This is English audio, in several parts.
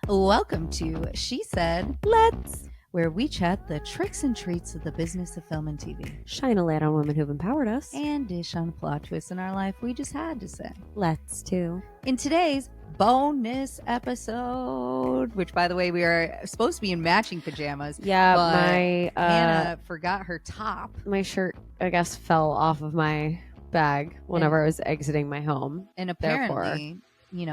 Welcome to She Said, Let's where we chat the tricks and treats of the business of film and TV shine a light on women who've empowered us. and dish on plot twists in our life we just had to say. Let's too. In today's bonus episode, which by the way, we are supposed to be in matching pajamas. Yeah, but my Hannah forgot her top. my shirt, I guess, fell off of my bag whenever I was exiting my home. And apparently, we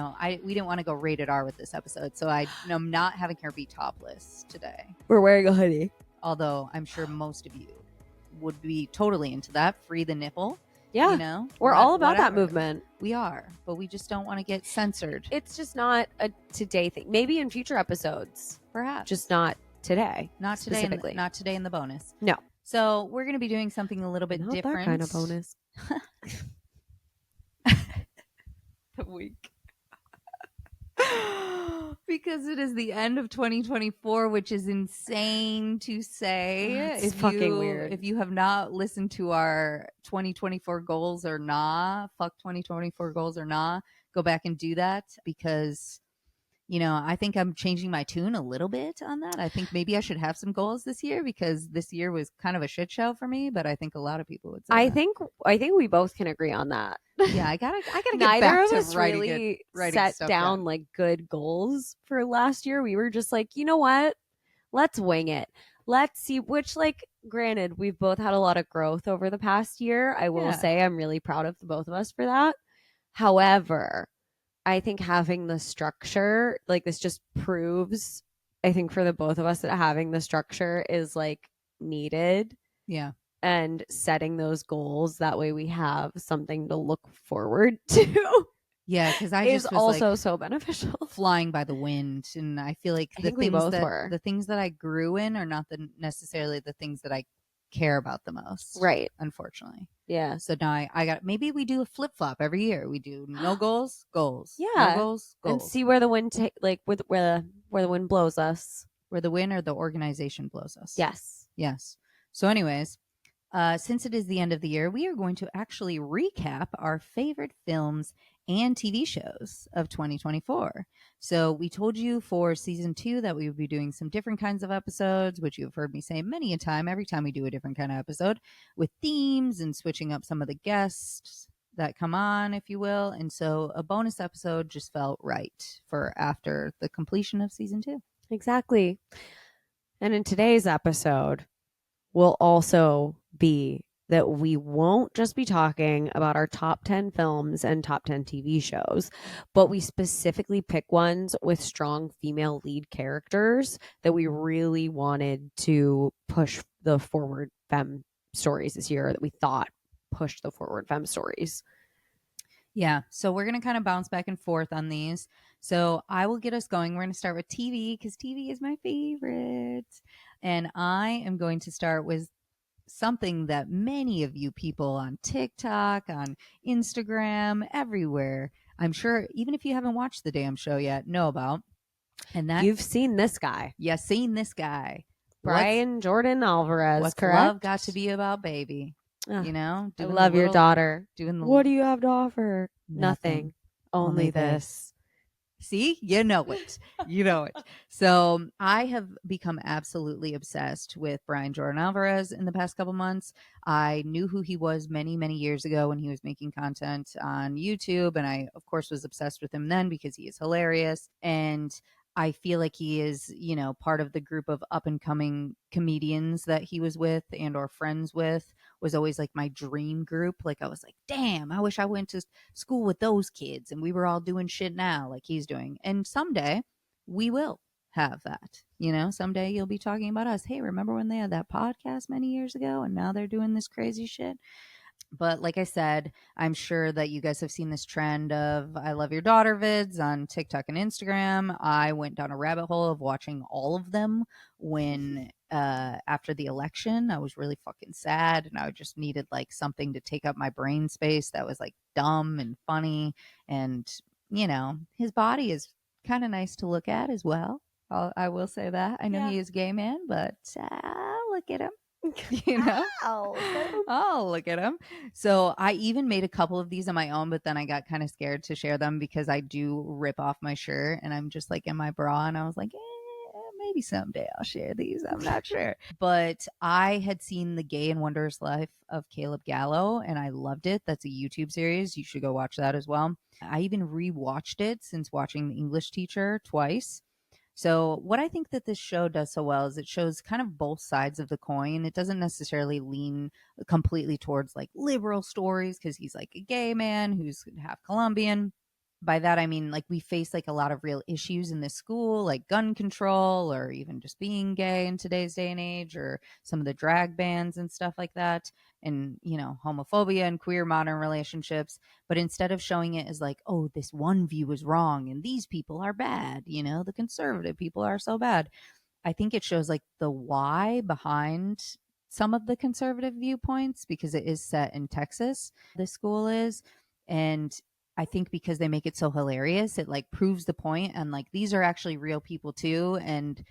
didn't want to go rated R with this episode, so I'm not having her be topless today. We're wearing a hoodie. Although I'm sure most of you would be totally into that. Free the nipple. Yeah. We're all about that movement. We are, but we just don't want to get censored. It's just not a today thing. Maybe in future episodes. Perhaps. Just not today. Not today. Specifically. Not today in the bonus. No. So we're going to be doing something a little bit Not different. That kind of bonus. The week. Because it is the end of 2024, which is insane to say. It's fucking weird. If you have not listened to our 2024 goals or nah, fuck 2024 goals or nah, go back and do that because, I think I'm changing my tune a little bit on that. I think maybe I should have some goals this year because this year was kind of a shit show for me, but I think a lot of people would say I that. think we both can agree on that. Yeah, I gotta get Neither back of to us really writing set stuff down like good goals for last year. We were just like, you know what? Let's wing it. Let's see which, like, granted, we've both had a lot of growth over the past year. I will say I'm really proud of the both of us for that. However, I think having the structure, like, this just proves, I think, for the both of us that having the structure is like needed. Yeah. And setting those goals, that way we have something to look forward to. Yeah, because I is just was also like so beneficial. Flying by the wind, and I feel like the things that I grew in are not necessarily the things that I care about the most. Right. Unfortunately. Yeah. So now I got, maybe we do a flip flop every year. We do no goals. Yeah. No goals. And see where the wind where the wind blows us. Where the wind or the organization blows us. Yes. So anyways, since it is the end of the year, we are going to actually recap our favorite films and TV shows of 2024. So we told you for season 2 that we would be doing some different kinds of episodes, which you've heard me say many a time, every time we do a different kind of episode, with themes and switching up some of the guests that come on, if you will. And so a bonus episode just felt right for after the completion of season 2. Exactly. And in today's episode, will also be that we won't just be talking about our top 10 films and top 10 TV shows, but we specifically pick ones with strong female lead characters that we really wanted to push the forward femme stories this year, that we thought pushed the forward femme stories. Yeah, so we're going to kind of bounce back and forth on these. So I will get us going. We're going to start with TV because TV is my favorite. And I am going to start with something that many of you people on TikTok, on Instagram, everywhere, I'm sure, even if you haven't watched the damn show yet, know about. And that you've seen this guy. Yeah, seen this guy. Brian Jordan Alvarez, what's correct? Love got to be about, baby? I love your daughter. What do you have to offer? Nothing. Only this. See, you know it. So I have become absolutely obsessed with Brian Jordan Alvarez in the past couple months. I knew who he was many, many years ago when he was making content on YouTube. And I, of course, was obsessed with him then because he is hilarious. And I feel like he is, part of the group of up and coming comedians that he was with and or friends with. Was always like my dream group. Like I was like, damn, I wish I went to school with those kids and we were all doing shit now like he's doing. And someday we will have that. Someday you'll be talking about us. Hey, remember when they had that podcast many years ago and now they're doing this crazy shit? But like I said, I'm sure that you guys have seen this trend of I love your daughter vids on TikTok and Instagram. I went down a rabbit hole of watching all of them when after the election. I was really fucking sad and I just needed like something to take up my brain space that was like dumb and funny. And, his body is kind of nice to look at as well. I will say that. I know he is a gay man, but look at him. you know? Wow. Oh, look at him. So I even made a couple of these on my own, but then I got kind of scared to share them because I do rip off my shirt and I'm just like in my bra. And I was like, maybe someday I'll share these. I'm not sure. But I had seen The Gay and Wondrous Life of Caleb Gallo and I loved it. That's a YouTube series. You should go watch that as well. I even rewatched it since watching The English Teacher twice. So, what I think that this show does so well is it shows kind of both sides of the coin. It doesn't necessarily lean completely towards like liberal stories because he's like a gay man who's half Colombian. By that, I mean like we face like a lot of real issues in this school, like gun control or even just being gay in today's day and age, or some of the drag bans and stuff like that. And, homophobia and queer modern relationships, but instead of showing it as like, oh, this one view is wrong and these people are bad, the conservative people are so bad, I think it shows like the why behind some of the conservative viewpoints because it is set in Texas, this school is. And I think because they make it so hilarious, it like proves the point and like these are actually real people too. And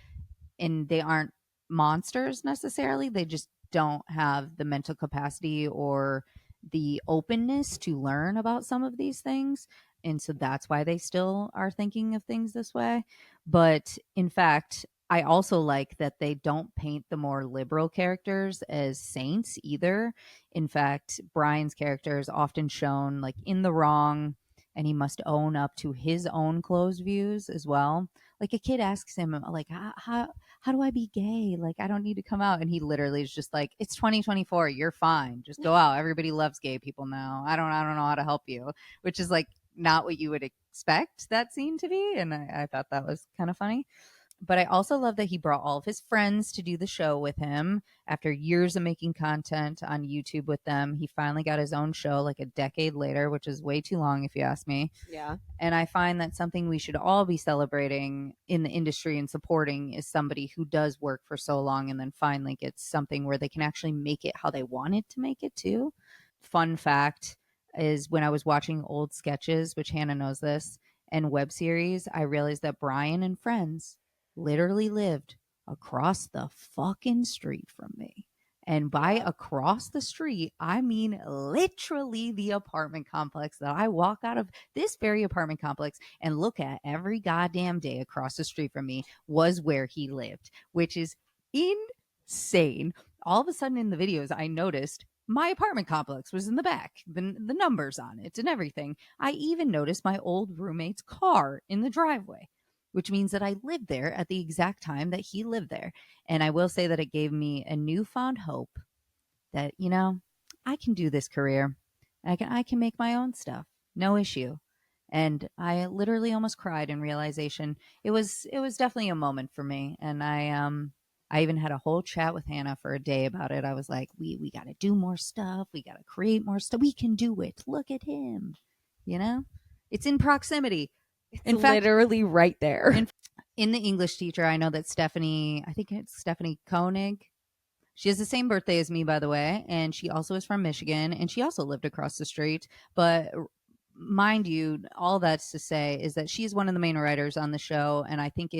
they aren't monsters necessarily. They just don't have the mental capacity or the openness to learn about some of these things. And so that's why they still are thinking of things this way. But in fact, I also like that they don't paint the more liberal characters as saints either. In fact, Brian's character is often shown like in the wrong and he must own up to his own closed views as well. Like a kid asks him like how do I be gay? Like, I don't need to come out. And he literally is just like, it's 2024. You're fine. Just go out. Everybody loves gay people now. I don't know how to help you, which is like not what you would expect that scene to be. And I thought that was kind of funny. But I also love that he brought all of his friends to do the show with him. After years of making content on YouTube with them, he finally got his own show like a decade later, which is way too long if you ask me. Yeah. And I find that something we should all be celebrating in the industry and supporting is somebody who does work for so long and then finally gets something where they can actually make it how they wanted to make it too. Fun fact is when I was watching old sketches, which Hannah knows this, and web series, I realized that Brian and friends literally lived across the fucking street from me. And by across the street, I mean literally the apartment complex that I walk out of this very apartment complex and look at every goddamn day across the street from me was where he lived, which is insane. All of a sudden in the videos, I noticed my apartment complex was in the back, the numbers on it and everything. I even noticed my old roommate's car in the driveway, which means that I lived there at the exact time that he lived there. And I will say that it gave me a newfound hope that, I can do this career. I can make my own stuff. No issue. And I literally almost cried in realization. It was definitely a moment for me. And I even had a whole chat with Hannah for a day about it. I was like, we got to do more stuff. We got to create more stuff. We can do it. Look at him. You know, it's in proximity. It's In fact, literally right there. in the English teacher, I know that Stephanie, I think it's Stephanie Koenig. She has the same birthday as me, by the way, and she also is from Michigan, and she also lived across the street. But mind you, all that's to say is that she's one of the main writers on the show, and I think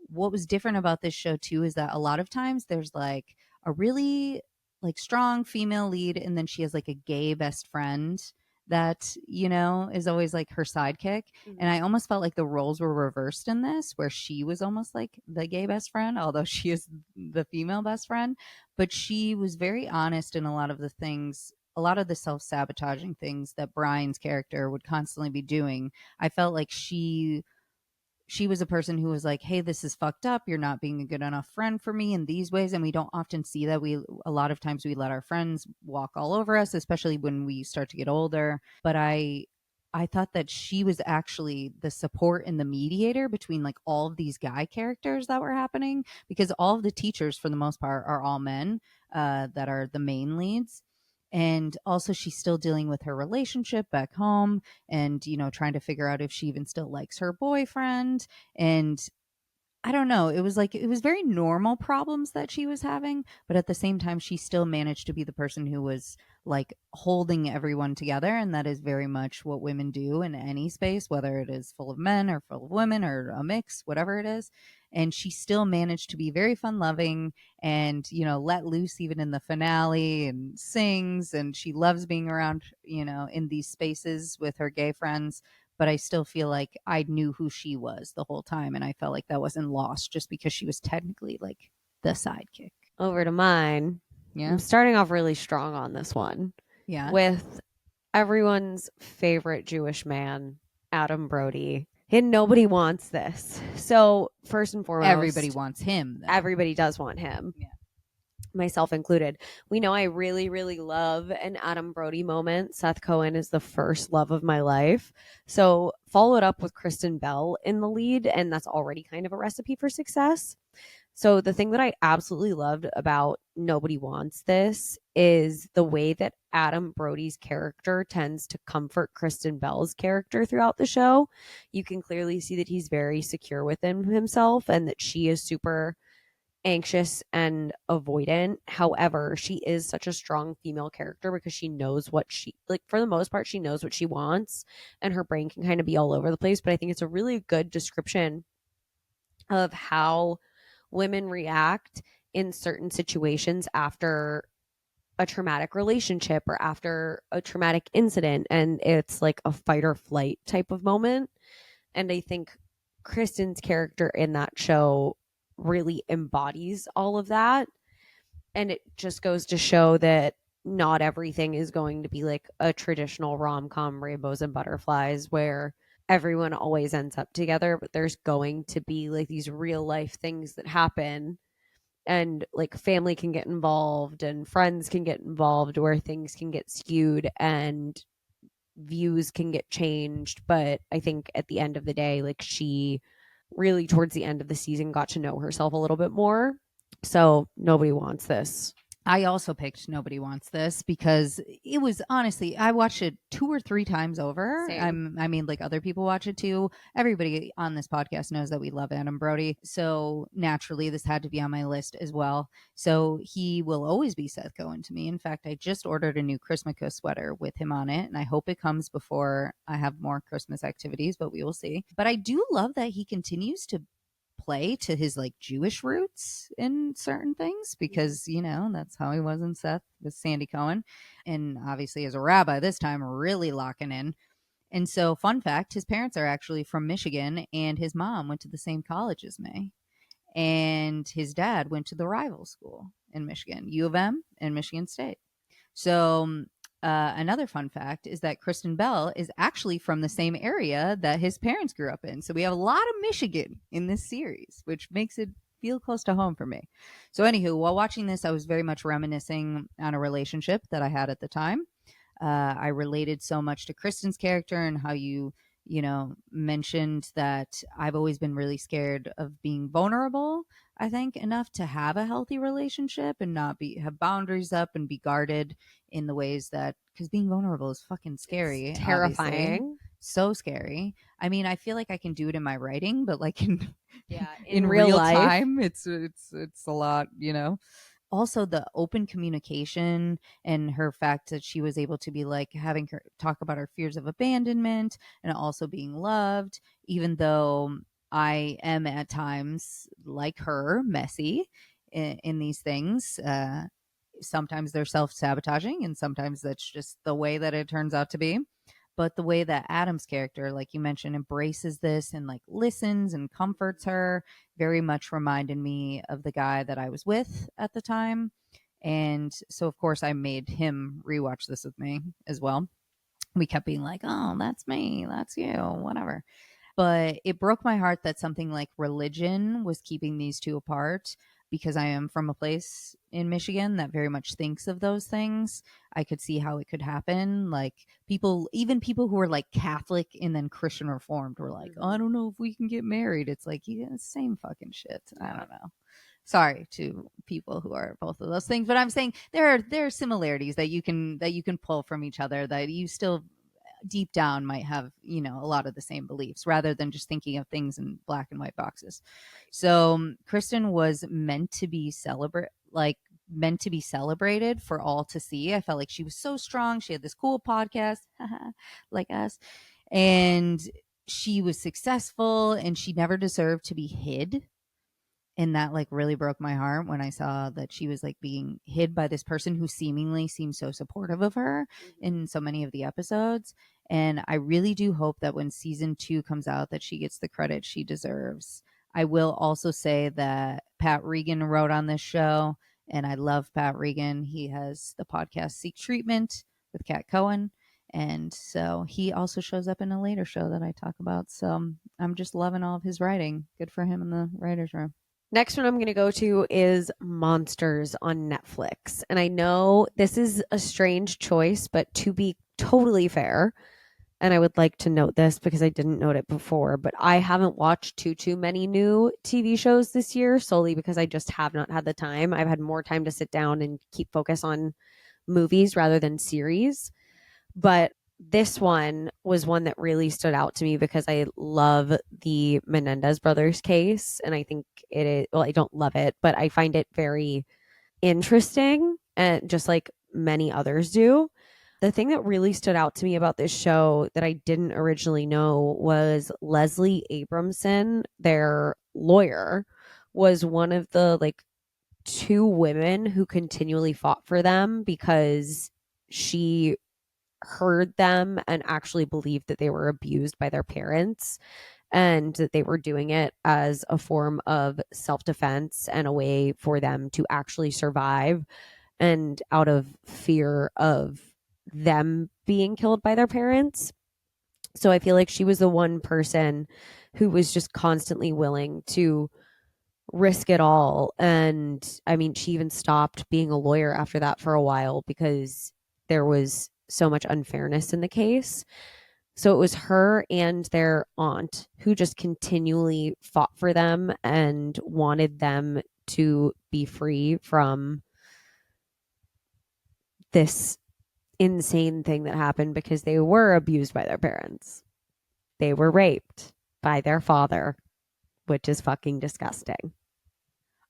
what was different about this show too is that a lot of times there's like a really like strong female lead and then she has like a gay best friend that is always like her sidekick. And I almost felt like the roles were reversed in this where she was almost like the gay best friend, although she is the female best friend. But she was very honest in a lot of the things, a lot of the self-sabotaging things that Brian's character would constantly be doing. I felt like she was a person who was like, hey, this is fucked up, you're not being a good enough friend for me in these ways. And we don't often see that. A lot of times we let our friends walk all over us, especially when we start to get older. But I thought that she was actually the support and the mediator between like all of these guy characters that were happening, because all of the teachers for the most part are all men that are the main leads. And also she's still dealing with her relationship back home and trying to figure out if she even still likes her boyfriend. And I don't know. It was like it was very normal problems that she was having, but at the same time she still managed to be the person who was like holding everyone together, and that is very much what women do in any space, whether it is full of men or full of women or a mix, whatever it is. And she still managed to be very fun loving and, let loose even in the finale and sings, and she loves being around, in these spaces with her gay friends, but I still feel like I knew who she was the whole time. And I felt like that wasn't lost just because she was technically like the sidekick. Over to mine. Yeah. I'm starting off really strong on this one Yeah. with everyone's favorite Jewish man, Adam Brody. And nobody wants this. So, first and Everybody foremost, wants him, though. everybody does want him. Yeah. Myself included. We know I really, really love an Adam Brody moment. Seth Cohen is the first love of my life. So follow it up with Kristen Bell in the lead, and that's already kind of a recipe for success. So the thing that I absolutely loved about Nobody Wants This is the way that Adam Brody's character tends to comfort Kristen Bell's character throughout the show. You can clearly see that he's very secure within himself and that she is super anxious and avoidant. However, she is such a strong female character because she knows what she, like, for the most part, she knows what she wants, and her brain can kind of be all over the place. But I think it's a really good description of how women react in certain situations after a traumatic relationship or after a traumatic incident. And it's like a fight or flight type of moment. And I think Kristen's character in that show really embodies all of that. And it just goes to show that not everything is going to be like a traditional rom-com rainbows and butterflies where everyone always ends up together, but there's going to be like these real life things that happen, and like family can get involved and friends can get involved where things can get skewed and views can get changed. But I think at the end of the day, like, she really towards the end of the season got to know herself a little bit more. So Nobody Wants This. I also picked Nobody Wants This because it was honestly, I watched it 2 or 3 times over. I mean, like other people watch it too. Everybody on this podcast knows that we love Adam Brody. So naturally, this had to be on my list as well. So he will always be Seth Cohen to me. In fact, I just ordered a new Christmas sweater with him on it, and I hope it comes before I have more Christmas activities, but we will see. But I do love that he continues to play to his like Jewish roots in certain things because that's how he was in Seth with Sandy Cohen, and obviously as a rabbi this time really locking in. And so, fun fact, his parents are actually from Michigan, and his mom went to the same college as me, and his dad went to the rival school in Michigan, U of M and Michigan State. So, another fun fact is that Kristen Bell is actually from the same area that his parents grew up in. So we have a lot of Michigan in this series, which makes it feel close to home for me. So, anywho, while watching this, I was very much reminiscing on a relationship that I had at the time. I related so much to Kristen's character and how mentioned that I've always been really scared of being vulnerable, I think, enough to have a healthy relationship and not have boundaries up and be guarded in the ways that, because being vulnerable is fucking scary. It's terrifying. Obviously. So scary. I mean, I feel like I can do it in my writing, but like in in real life, time, it's a lot, Also, the open communication and her fact that she was able to be like having her talk about her fears of abandonment and also being loved, even though I am at times like her, messy in these things. Sometimes they're self-sabotaging, and sometimes that's just the way that it turns out to be. But the way that Adam's character, like you mentioned, embraces this and like listens and comforts her very much reminded me of the guy that I was with at the time. And so, of course, I made him rewatch this with me as well. We kept being like, oh, that's me, that's you, whatever. But it broke my heart that something like religion was keeping these two apart, because I am from a place in Michigan that very much thinks of those things. I could see how it could happen. Like even people who are like Catholic and then Christian Reformed were like, oh, I don't know if we can get married. It's like, yeah, same fucking shit. I don't know. Sorry to people who are both of those things, but I'm saying there are similarities that you can pull from each other, that you still deep down might have, a lot of the same beliefs rather than just thinking of things in black and white boxes. So Kristen was meant to be celebrated for all to see. I felt like she was so strong. She had this cool podcast, like us, and she was successful, and she never deserved to be hid. And that like really broke my heart when I saw that she was like being hid by this person who seemingly seemed so supportive of her in so many of the episodes. And I really do hope that when season 2 comes out that she gets the credit she deserves. I will also say that Pat Regan wrote on this show, and I love Pat Regan. He has the podcast Seek Treatment with Kat Cohen, and so he also shows up in a later show that I talk about. So I'm just loving all of his writing. Good for him in the writers room. Next one I'm going to go to is Monsters on Netflix. And I know this is a strange choice, but to be totally fair, and I would like to note this because I didn't note it before, but I haven't watched too many new TV shows this year solely because I just have not had the time. I've had more time to sit down and keep focus on movies rather than series. But this one was one that really stood out to me because I love the Menendez brothers case. And I think it is, well, I don't love it, but I find it very interesting, and just like many others do. The thing that really stood out to me about this show that I didn't originally know was Leslie Abramson, their lawyer, was one of the like 2 women who continually fought for them because she heard them and actually believed that they were abused by their parents and that they were doing it as a form of self-defense and a way for them to actually survive, and out of fear of them being killed by their parents. So I feel like she was the one person who was just constantly willing to risk it all. And I mean, she even stopped being a lawyer after that for a while because there was so much unfairness in the case. So it was her and their aunt who just continually fought for them and wanted them to be free from this insane thing that happened because they were abused by their parents. They were raped by their father, which is fucking disgusting.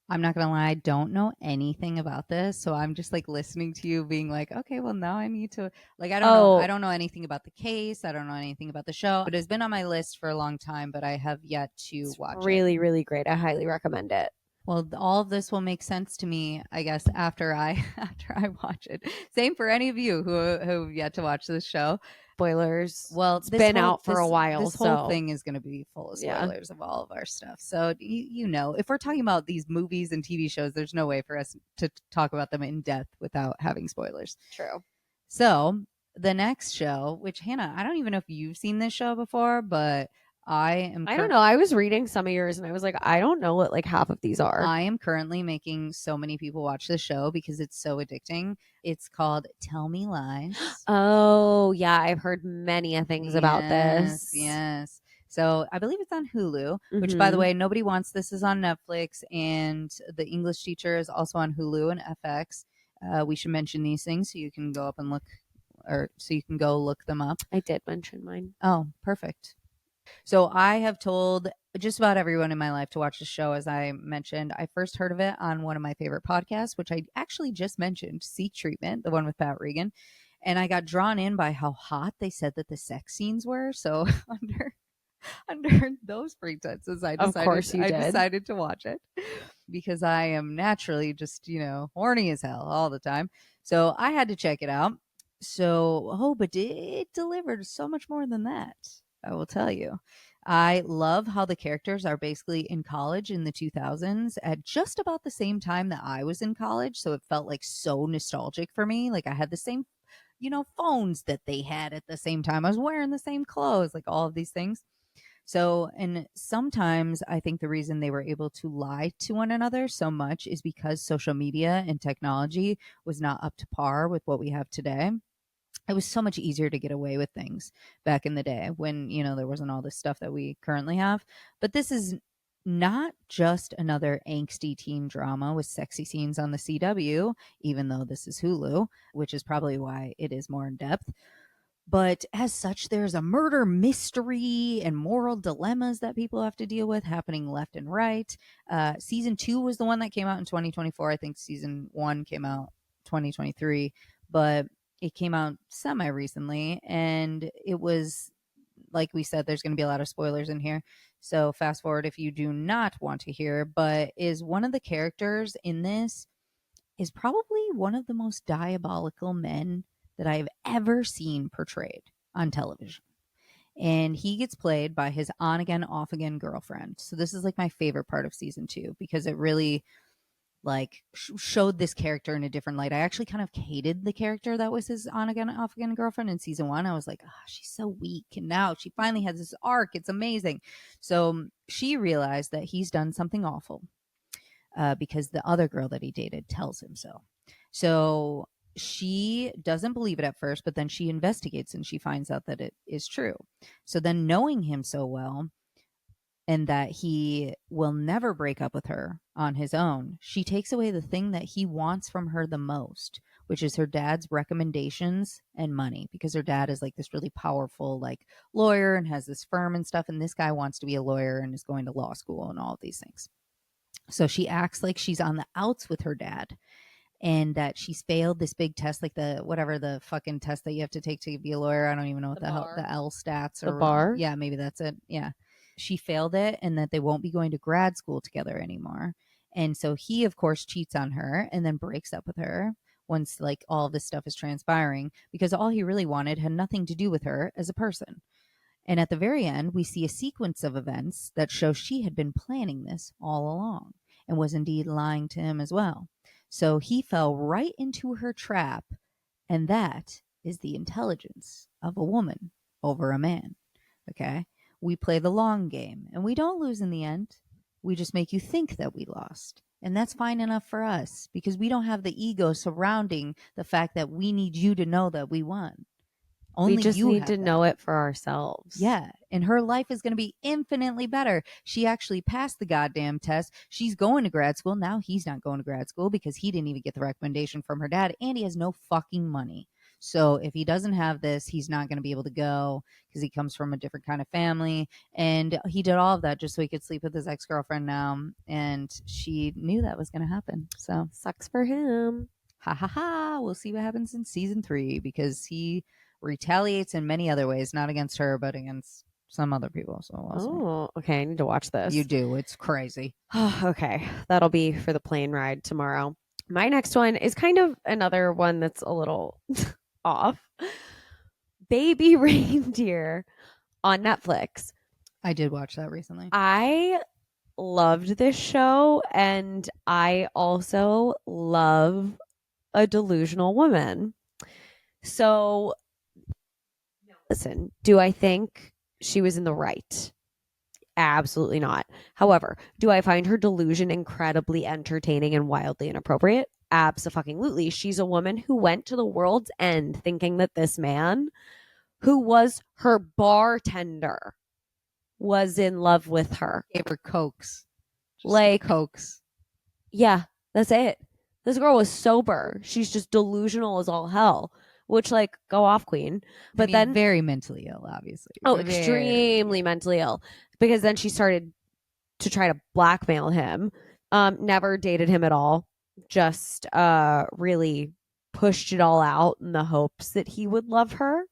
I'm not gonna lie, I don't know anything about this, so I'm just like listening to you being like, okay, well now I need to like I Oh, don't know anything about the case, I don't know anything about the show. It has been on my list for a long time, but I have yet to it's watch it. really, really great. I highly recommend it. Well, all of this will make sense to me, I guess, after I after I watch it. Same for any of you who've yet to watch this show. Spoilers. Well, It's been out for a while, this whole so thing is going to be full of yeah. spoilers of all of our stuff. So if we're talking about these movies and TV shows, there's no way for us to talk about them in depth without having spoilers. True. So the next show, which Hannah, I don't even know if you've seen this show before, but I don't know. I was reading some of yours and I was like, I don't know what like half of these are. I am currently making so many people watch this show because it's so addicting. It's called Tell Me Lies. Oh, yeah. I've heard many things about this. Yes. So I believe it's on Hulu, which, by the Mhm. way, Nobody Wants This is on Netflix, and The English Teacher is also on Hulu and FX. We should mention these things so you can go up and look, or so you can go look them up. I did mention mine. Oh, perfect. So I have told just about everyone in my life to watch the show. As I mentioned, I first heard of it on one of my favorite podcasts, which I actually just mentioned, Seek Treatment, the one with Pat Regan. And I got drawn in by how hot they said that the sex scenes were. So under those pretenses, Of course you I did. decided to watch it because I am naturally just, horny as hell all the time. So I had to check it out. So, but it delivered so much more than that. I will tell you. I love how the characters are basically in college in the 2000s at just about the same time that I was in college. So it felt like so nostalgic for me. Like I had the same, phones that they had at the same time. I was wearing the same clothes, like all of these things. So, and sometimes I think the reason they were able to lie to one another so much is because social media and technology was not up to par with what we have today. It was so much easier to get away with things back in the day when, there wasn't all this stuff that we currently have. But this is not just another angsty teen drama with sexy scenes on the CW, even though this is Hulu, which is probably why it is more in depth. But as such, there's a murder mystery and moral dilemmas that people have to deal with happening left and right. Season 2 was the one that came out in 2024. I think season 1 came out 2023, but it came out semi recently. And it was, like we said, there's going to be a lot of spoilers in here. So fast forward if you do not want to hear, but is one of the characters in this is probably one of the most diabolical men that I've ever seen portrayed on television. And he gets played by his on again, off again girlfriend. So this is like my favorite part of season 2 because it really like showed this character in a different light. I actually kind of hated the character that was his on again, off again girlfriend in season 1. I was like, oh, she's so weak. And now she finally has this arc. It's amazing. So she realized that he's done something awful because the other girl that he dated tells him so. So she doesn't believe it at first, but then she investigates and she finds out that it is true. So then, knowing him so well and that he will never break up with her on his own, she takes away the thing that he wants from her the most, which is her dad's recommendations and money, because her dad is like this really powerful like lawyer and has this firm and stuff, and this guy wants to be a lawyer and is going to law school and all of these things. So she acts like she's on the outs with her dad and that she's failed this big test, like the whatever the fucking test that you have to take to be a lawyer. I don't even know what the hell the L stats or The bar? Yeah, maybe that's it. Yeah. She failed it and that they won't be going to grad school together anymore. And so he, of course, cheats on her and then breaks up with her once like all this stuff is transpiring because all he really wanted had nothing to do with her as a person. And at the very end, we see a sequence of events that show she had been planning this all along and was indeed lying to him as well. So he fell right into her trap, and that is the intelligence of a woman over a man. Okay? We play the long game, and we don't lose in the end. We just make you think that we lost. And that's fine enough for us because we don't have the ego surrounding the fact that we need you to know that we won. We just need to know it for ourselves. Yeah. And her life is going to be infinitely better. She actually passed the goddamn test. She's going to grad school. Now he's not going to grad school because he didn't even get the recommendation from her dad and he has no fucking money. So if he doesn't have this, he's not going to be able to go because he comes from a different kind of family. And he did all of that just so he could sleep with his ex-girlfriend now. And she knew that was going to happen. So sucks for him. Ha ha ha. We'll see what happens in season 3 because he retaliates in many other ways, not against her, but against some other people. So okay. I need to watch this. You do. It's crazy. Okay. That'll be for the plane ride tomorrow. My next one is kind of another one that's a little off. Baby Reindeer on Netflix. I did watch that recently. I loved this show, and I also love a delusional woman. So listen, do I think she was in the right? Absolutely not. However, do I find her delusion incredibly entertaining and wildly inappropriate? Absolutely. She's a woman who went to the world's end thinking that this man, who was her bartender, was in love with her. Gave her cokes. Like cokes. Yeah, that's it. This girl was sober. She's just delusional as all hell. Which, like, go off, queen. But then very mentally ill, obviously. Extremely mentally ill. Because then she started to try to blackmail him. Never dated him at all. Just really pushed it all out in the hopes that he would love her,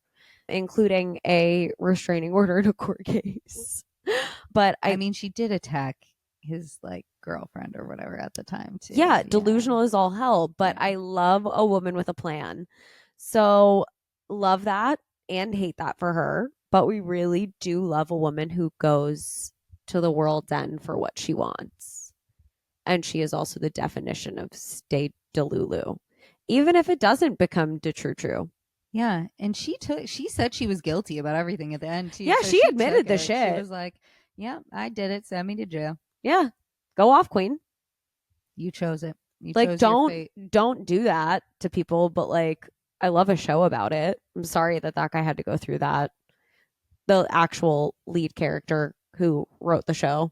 including a restraining order in a court case. But I mean, she did attack his like girlfriend or whatever at the time too. Yeah, delusional as all hell. But I love a woman with a plan. So love that and hate that for her. But we really do love a woman who goes to the world's end for what she wants. And she is also the definition of stay delulu. Even if it doesn't become de true. Yeah. And she said she was guilty about everything at the end too. Yeah, so she admitted the shit. She was like, yeah, I did it. Send me to jail. Yeah. Go off, queen. You chose it. You like, chose your fate. Don't do that to people, but like, I love a show about it. I'm sorry that guy had to go through that. The actual lead character who wrote the show.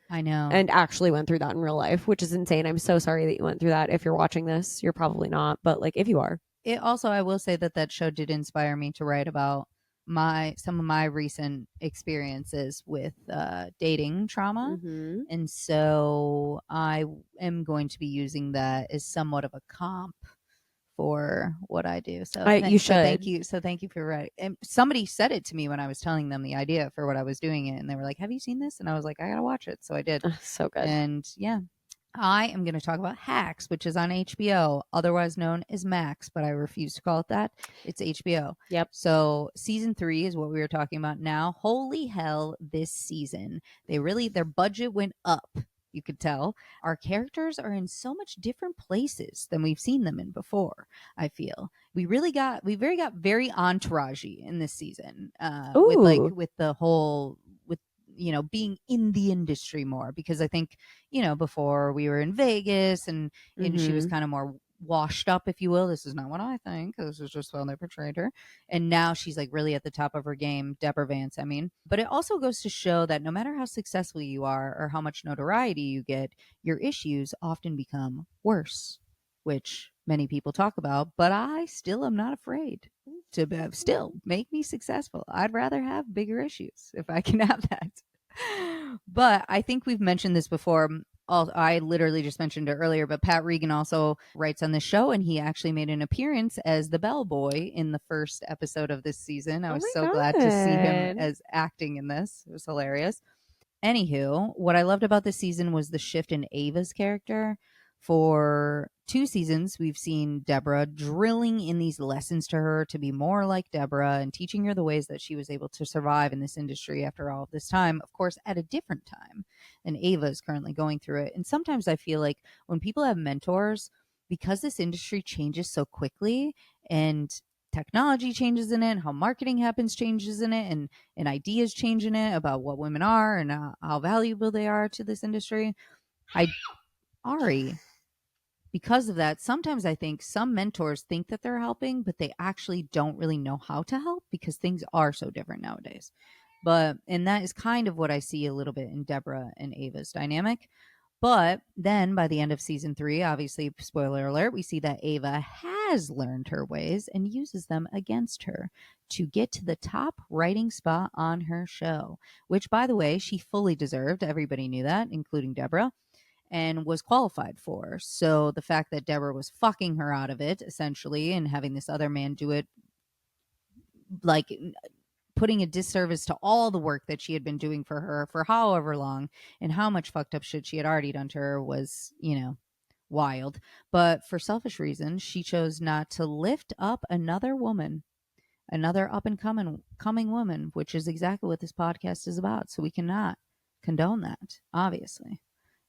I know. And actually went through that in real life, which is insane. I'm so sorry that you went through that. If you're watching this, you're probably not. But like, if you are. It also, I will say that show did inspire me to write about some of my recent experiences with dating trauma. Mm-hmm. And so I am going to be using that as somewhat of a comp for what I do. So, You so thank should. you. So thank you for right. And somebody said it to me when I was telling them the idea for what I was doing it, and they were like, "Have you seen this?" And I was like, "I gotta watch it." So I did, So good. and yeah. I am going to talk about Hacks, which is on HBO, otherwise known as Max, but I refuse to call it that. It's HBO. Yep. So season 3 is what we were talking about now. Holy hell, this season. Their budget went up. You could tell. Our characters are in so much different places than we've seen them in before, I feel. We got very entouragey in this season. Ooh. With the whole with being in the industry more, because I think before we were in Vegas and she was Mm-hmm. kind of more washed up, if you will. This is not what I think. This is just how they portrayed her. And now she's like really at the top of her game, Deborah Vance, I mean. But it also goes to show that no matter how successful you are or how much notoriety you get, your issues often become worse, which many people talk about. But I still am not afraid to still make me successful. I'd rather have bigger issues if I can have that. But I think we've mentioned this before. I literally just mentioned it earlier, but Pat Regan also writes on the show, and he actually made an appearance as the bellboy in the first episode of this season. I Oh was my so glad to see him God. as acting in this. It was hilarious. Anywho, what I loved about this season was the shift in Ava's character. For 2 seasons, we've seen Deborah drilling in these lessons to her to be more like Deborah and teaching her the ways that she was able to survive in this industry after all of this time, of course, at a different time than Ava is currently going through it. And sometimes I feel like when people have mentors, because this industry changes so quickly and technology changes in it, how marketing happens changes in it, and ideas change in it about what women are and how valuable they are to this industry. I Ari, because of that, sometimes I think some mentors think that they're helping, but they actually don't really know how to help because things are so different nowadays. And that is kind of what I see a little bit in Deborah and Ava's dynamic. But then by the end of season 3, obviously, spoiler alert, we see that Ava has learned her ways and uses them against her to get to the top writing spot on her show, which, by the way, she fully deserved. Everybody knew that, including Deborah, and was qualified for. So the fact that Deborah was fucking her out of it, essentially, and having this other man do it, like putting a disservice to all the work that she had been doing for her for however long, and how much fucked up shit she had already done to her was, wild. But for selfish reasons, she chose not to lift up another woman, another up and coming woman, which is exactly what this podcast is about. So we cannot condone that, obviously.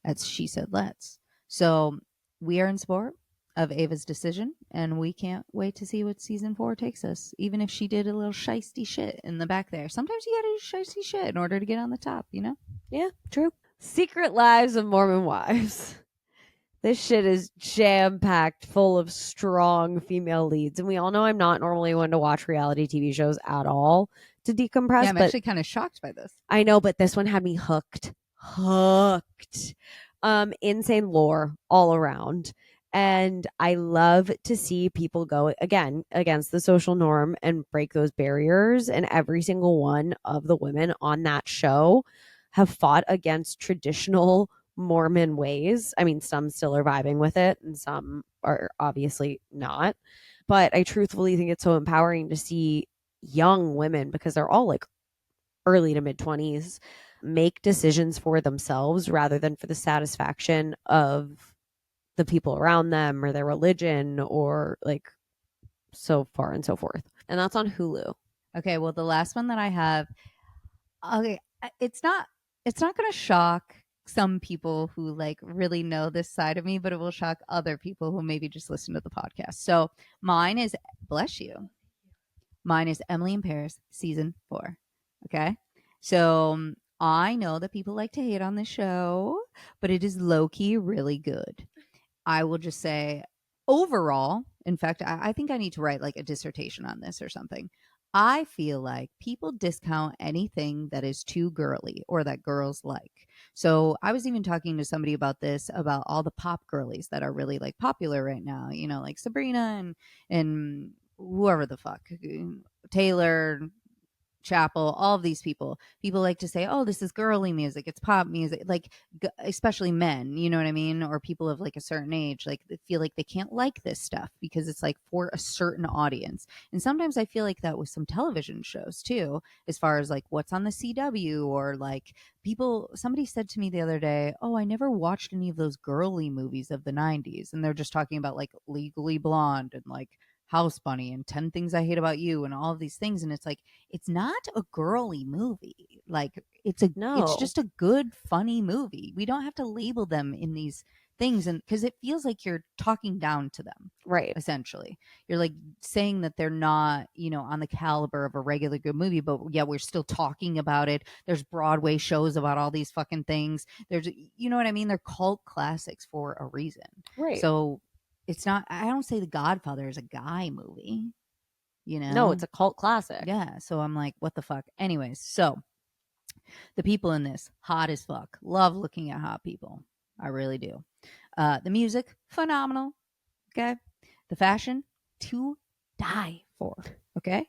As she said, let's. So we are in support of Ava's decision, and we can't wait to see what season 4 takes us. Even if she did a little shisty shit in the back there, sometimes you gotta do shisty shit in order to get on the top, Yeah, true. Secret Lives of Mormon Wives. This shit is jam packed full of strong female leads. And we all know I'm not normally one to watch reality TV shows at all to decompress. Yeah, I'm but actually kind of shocked by this. I know, but this one had me hooked. Hooked. Insane lore all around. And I love to see people go again against the social norm and break those barriers. And every single one of the women on that show have fought against traditional Mormon ways. I mean, some still are vibing with it and some are obviously not. But I truthfully think it's so empowering to see young women, because they're all like early to mid 20s, make decisions for themselves rather than for the satisfaction of the people around them or their religion or like so far and so forth. And that's on Hulu. Okay, well, the last one that I have, okay, it's not going to shock some people who like really know this side of me, but it will shock other people who maybe just listen to the podcast. So mine is, bless you. Mine is Emily in Paris, season 4. Okay. So I know that people like to hate on this show, but it is low key really good. I will just say, overall, in fact, I think I need to write like a dissertation on this or something. I feel like people discount anything that is too girly or that girls like. So I was even talking to somebody about this, about all the pop girlies that are really like popular right now, like Sabrina and whoever the fuck, Taylor, Chappell, all of these people like to say, oh, this is girly music, it's pop music, like especially men, you know what I mean, or people of like a certain age, like they feel like they can't like this stuff because it's like for a certain audience. And sometimes I feel like that with some television shows too, as far as like what's on the CW, or like somebody said to me the other day, oh, I never watched any of those girly movies of the 90s, and they're just talking about like Legally Blonde and like House Bunny and 10 Things I Hate About You and all of these things. And it's like, it's not a girly movie. Like it's No. just a good, funny movie. We don't have to label them in these things, and because it feels like you're talking down to them. Right. Essentially, you're like saying that they're not, on the caliber of a regular good movie, but yeah, we're still talking about it. There's Broadway shows about all these fucking things. There's, you know what I mean? They're cult classics for a reason. Right. So it's not, I don't say The Godfather is a guy movie, No, it's a cult classic. Yeah. So I'm like, what the fuck? Anyways, so the people in this, hot as fuck. Love looking at hot people. I really do. The music, phenomenal. Okay. The fashion, to die for. Okay.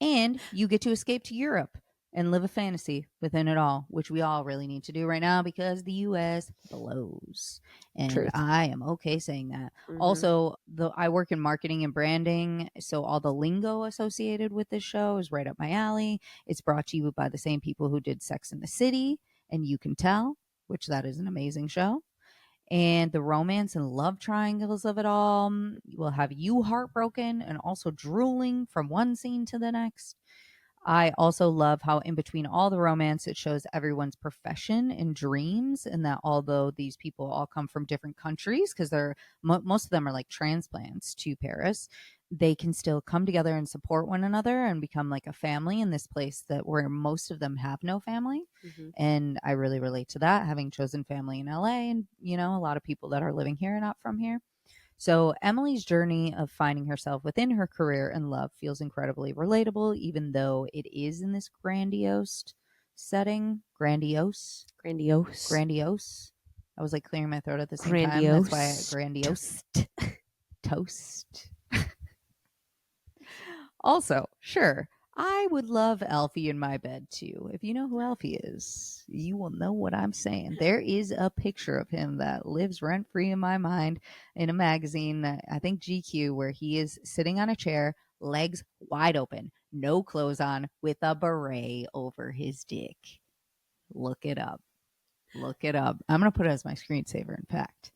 And you get to escape to Europe and live a fantasy within it all, which we all really need to do right now because the US blows. And Truth. I am okay saying that. Mhm. Also, I work in marketing and branding, so all the lingo associated with this show is right up my alley. It's brought to you by the same people who did Sex in the City and You Can Tell, which that is an amazing show. And the romance and love triangles of it all will have you heartbroken and also drooling from one scene to the next. I also love how in between all the romance, it shows everyone's profession and dreams, and that although these people all come from different countries, because most of them are like transplants to Paris, they can still come together and support one another and become like a family in this place that where most of them have no family. Mm-hmm. And I really relate to that, having chosen family in LA, and a lot of people that are living here are not from here. So Emily's journey of finding herself within her career and love feels incredibly relatable, even though it is in this grandiose setting. Grandiose. I was like clearing my throat at the same time. That's why grandiose. Toast. Also, sure, I would love Alfie in my bed too. If you know who Alfie is, you will know what I'm saying. There is a picture of him that lives rent free in my mind in a magazine that I think GQ, where he is sitting on a chair, legs wide open, no clothes on, with a beret over his dick. Look it up. Look it up. I'm going to put it as my screensaver, in fact.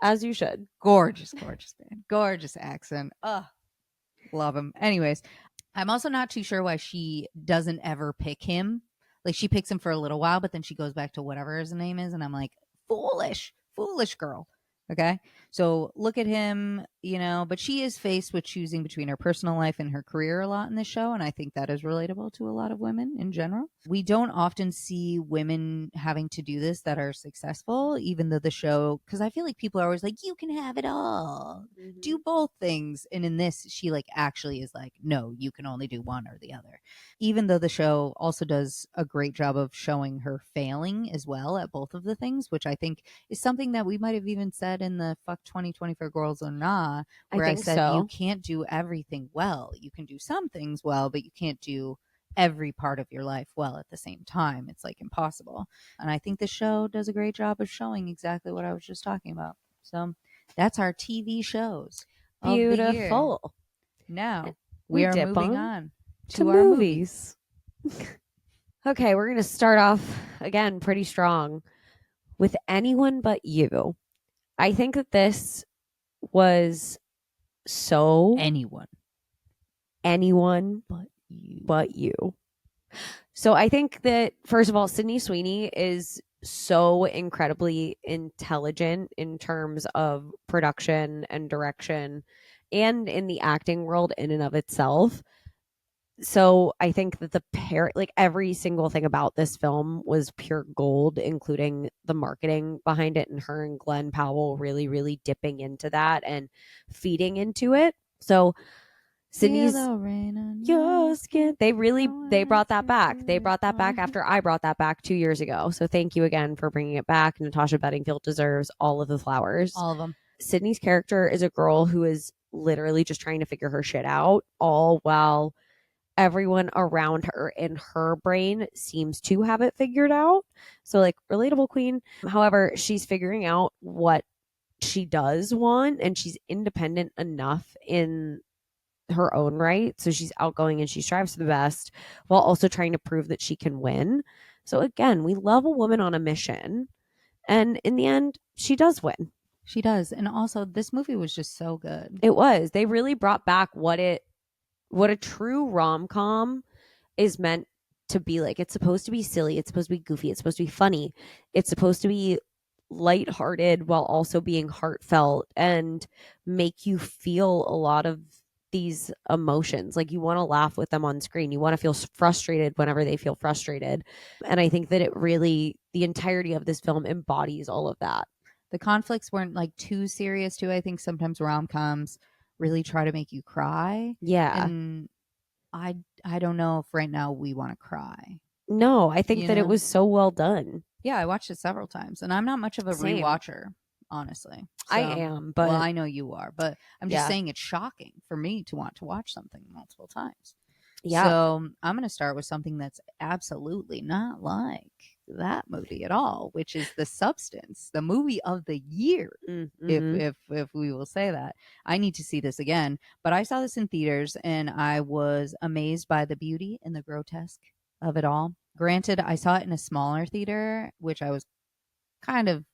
As you should. Gorgeous, gorgeous man. Gorgeous accent. Ugh. Love him. Anyways, I'm also not too sure why she doesn't ever pick him. Like, she picks him for a little while, but then she goes back to whatever his name is. And I'm like, foolish girl. Okay. So look at him, but she is faced with choosing between her personal life and her career a lot in this show. And I think that is relatable to a lot of women in general. We don't often see women having to do this that are successful, even though the show, because I feel like people are always like, you can have it all. Mm-hmm. Do both things. And in this, she like actually is like, no, you can only do one or the other. Even though the show also does a great job of showing her failing as well at both of the things, which I think is something that we might have even said in the Fuck 2024 Girls or Nah, where I said you can't do everything well. You can do some things well, but you can't do every part of your life well at the same time. It's like impossible. And I think the show does a great job of showing exactly what I was just talking about. So that's our TV shows. Beautiful. Now we are moving on to our movies. Okay, we're going to start off again pretty strong with Anyone But You. I think that this was so anyone but you. So I think that, first of all, Sydney Sweeney is so incredibly intelligent in terms of production and direction and in the acting world in and of itself. So I think that every single thing about this film was pure gold, including the marketing behind it and her and Glenn Powell really, really dipping into that and feeding into it. So Sydney's your skin. They brought that back. They brought that back after I brought that back 2 years ago. So thank you again for bringing it back. Natasha Bedingfield deserves all of the flowers. All of them. Sydney's character is a girl who is literally just trying to figure her shit out, all while everyone around her in her brain seems to have it figured out. So, like, relatable queen. However, she's figuring out what she does want, and she's independent enough in her own right. So she's outgoing and she strives for the best while also trying to prove that she can win. So again, we love a woman on a mission. And in the end, she does win. She does. And also, this movie was just so good. It was. They really brought back what a true rom-com is meant to be like. It's supposed to be silly, it's supposed to be goofy, it's supposed to be funny, it's supposed to be lighthearted while also being heartfelt and make you feel a lot of these emotions. Like, you want to laugh with them on screen. You want to feel frustrated whenever they feel frustrated. And I think that it really, the entirety of this film embodies all of that. The conflicts weren't like too serious too. I think sometimes rom-coms really try to make you cry. Yeah. And I don't know if right now we want to cry. No, I think You that it know? was so well done. Yeah, I watched it several times, and I'm not much of a Same. rewatcher, honestly. I So, am, but well, I know you are, but I'm just Yeah. saying it's shocking for me to want to watch something multiple times. yeah. So I'm going to start with something that's absolutely not like that movie at all, which is The Substance, the movie of the year. Mm-hmm. If we will say that. I need to see this again, but I saw this in theaters and I was amazed by the beauty and the grotesque of it all. Granted, I saw it in a smaller theater, which I was kind of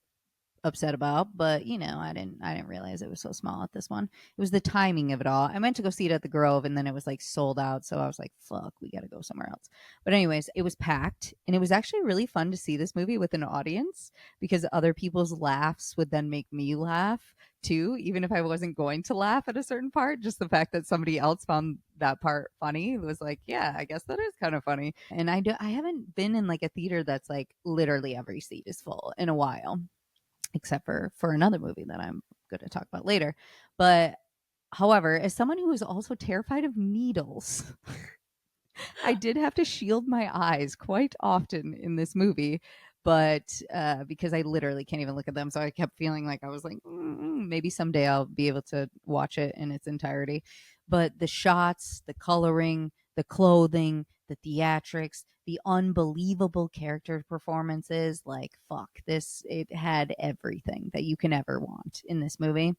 upset about, but I didn't realize it was so small at this one. It was the timing of it all. I meant to go see it at the Grove and then it was like sold out, so I was like, fuck, we got to go somewhere else. But anyways, it was packed and it was actually really fun to see this movie with an audience because other people's laughs would then make me laugh too, even if I wasn't going to laugh at a certain part. Just the fact that somebody else found that part funny was like, yeah, I guess that is kind of funny. And I haven't been in like a theater that's like literally every seat is full in a while, except for another movie that I'm going to talk about later. But however, as someone who is also terrified of needles, I did have to shield my eyes quite often in this movie, but because I literally can't even look at them, so I kept feeling like I was like, maybe someday I'll be able to watch it in its entirety. But the shots, the coloring, the clothing, the theatrics, the unbelievable character performances, like fuck, this it had everything that you can ever want in this movie.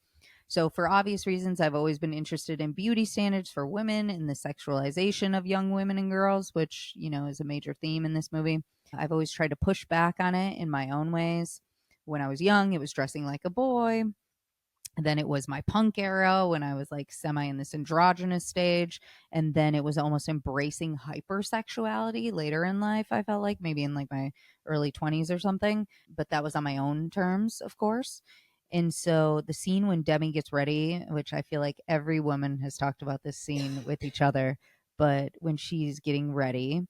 So, for obvious reasons, I've always been interested in beauty standards for women and the sexualization of young women and girls, which, is a major theme in this movie. I've always tried to push back on it in my own ways. When I was young, it was dressing like a boy. And then it was my punk era when I was like semi in this androgynous stage. And then it was almost embracing hypersexuality later in life. I felt like maybe in like my early 20s or something, but that was on my own terms, of course. And so the scene when Demi gets ready, which I feel like every woman has talked about this scene with each other, but when she's getting ready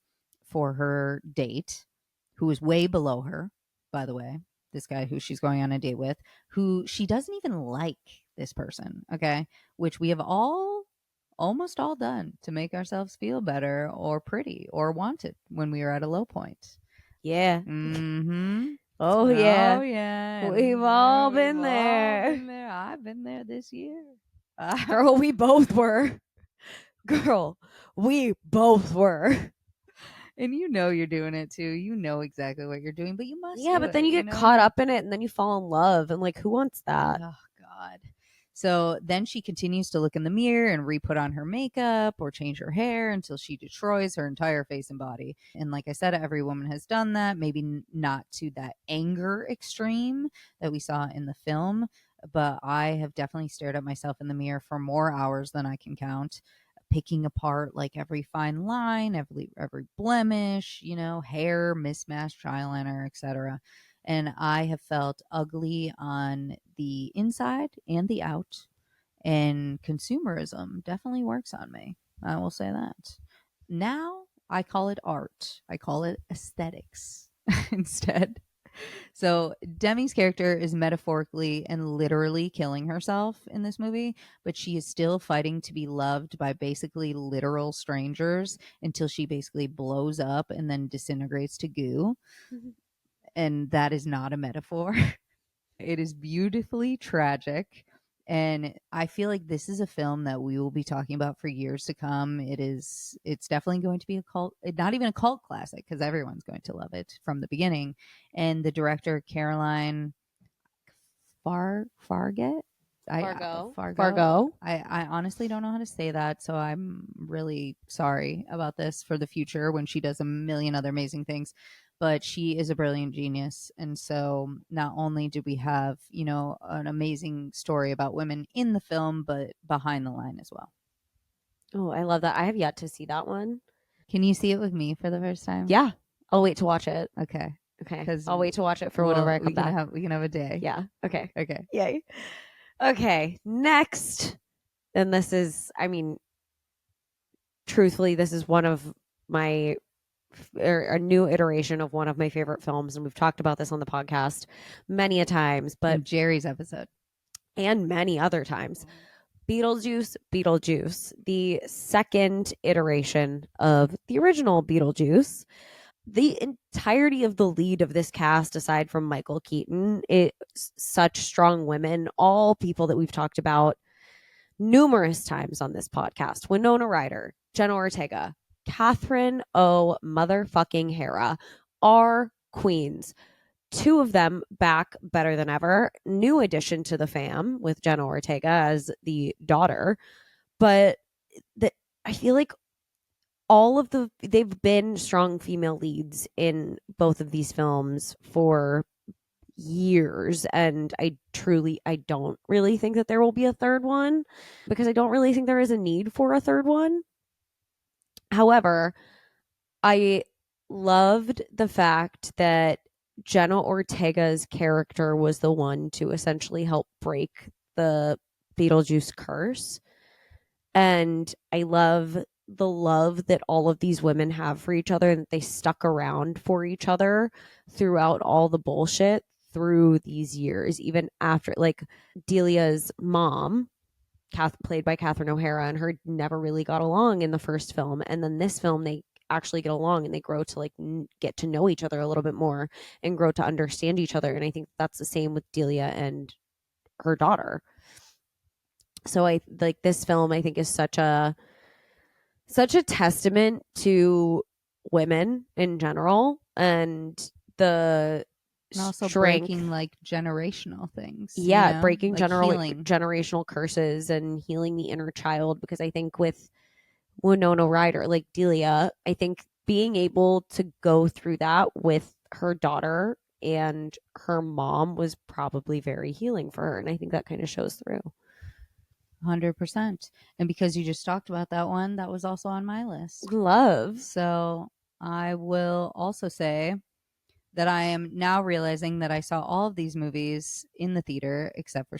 for her date, who is way below her, by the way, this guy who she's going on a date with, who she doesn't even like this person, okay? Which we have almost all done to make ourselves feel better or pretty or wanted when we are at a low point. Yeah. Mm-hmm. Oh yeah. Oh yeah. We've all been We've there. all been there. I've been there this year. Girl, we both were. Girl, we both were. And you're doing it too. You know exactly what you're doing, but you must. Yeah, do but then it, you get caught up in it and then you fall in love. And like, who wants that? Oh God. So then she continues to look in the mirror and re-put on her makeup or change her hair until she destroys her entire face and body. And like I said, every woman has done that, maybe not to that anger extreme that we saw in the film, but I have definitely stared at myself in the mirror for more hours than I can count, picking apart like every fine line, every blemish, hair mismatched, eyeliner, etc. And I have felt ugly on the inside and the out. And consumerism definitely works on me. I will say that. Now I call it art. I call it aesthetics instead. So Demi's character is metaphorically and literally killing herself in this movie, but she is still fighting to be loved by basically literal strangers until she basically blows up and then disintegrates to goo. And that is not a metaphor. It is beautifully tragic And I feel like this is a film that we will be talking about for years to come. It's definitely going to be a cult, not even a cult classic, because everyone's going to love it from the beginning. And the director, Caroline Farget. Fargo. I honestly don't know how to say that, so I'm really sorry about this for the future when she does a million other amazing things. But she is a brilliant genius, and so not only do we have an amazing story about women in the film, but behind the line as well. Oh, I love that. I have yet to see that one. Can you see it with me for the first time? Yeah, I'll wait to watch it. Okay. Okay, Because I'll wait to watch it for whenever I come back. We can have a day. Yeah. Okay. Okay. Yay. Okay. Next, and this is, I mean, truthfully, this is one of my a new iteration of one of my favorite films, and we've talked about this on the podcast many a times, but in Jerry's episode and many other times. Beetlejuice, the second iteration of the original Beetlejuice. The entirety of the lead of this cast, aside from Michael Keaton, it's such strong women, all people that we've talked about numerous times on this podcast. Winona Ryder, Jenna Ortega, Catherine O. motherfucking Hara are queens. Two of them back better than ever. New addition to the fam with Jenna Ortega as the daughter. But I feel like they've been strong female leads in both of these films for years, and I don't really think that there will be a third one, because I don't really think there is a need for a third one. However, I loved the fact that Jenna Ortega's character was the one to essentially help break the Beetlejuice curse. And I love the love that all of these women have for each other, and that they stuck around for each other throughout all the bullshit through these years, even after, like, Delia's mom, played by Catherine O'Hara, and her never really got along in the first film, and then this film they actually get along, and they grow to like get to know each other a little bit more and grow to understand each other. And I think that's the same with Delia and her daughter. So I like this film, I think, is such a testament to women in general, and the and also strength, breaking like generational things. breaking like generational curses and healing the inner child. Because I think with Winona Ryder, like Delia, I think being able to go through that with her daughter and her mom was probably very healing for her, and I think that kind of shows through. 100%. And because you just talked about that one, that was also on my list. Love. So I will also say that I am now realizing that I saw all of these movies in the theater, except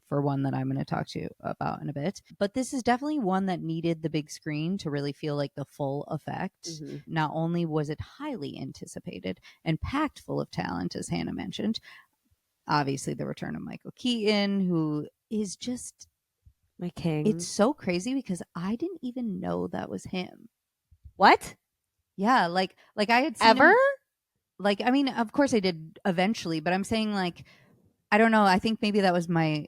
for one that I'm going to talk to you about in a bit. But this is definitely one that needed the big screen to really feel like the full effect. Mm-hmm. Not only was it highly anticipated and packed full of talent, as Hannah mentioned, obviously the return of Michael Keaton, who is just my king. It's so crazy because I didn't even know that was him. What? Yeah, like I had seen ever him, like, I mean, of course I did eventually, but I'm saying, like, I don't know, I think maybe that was my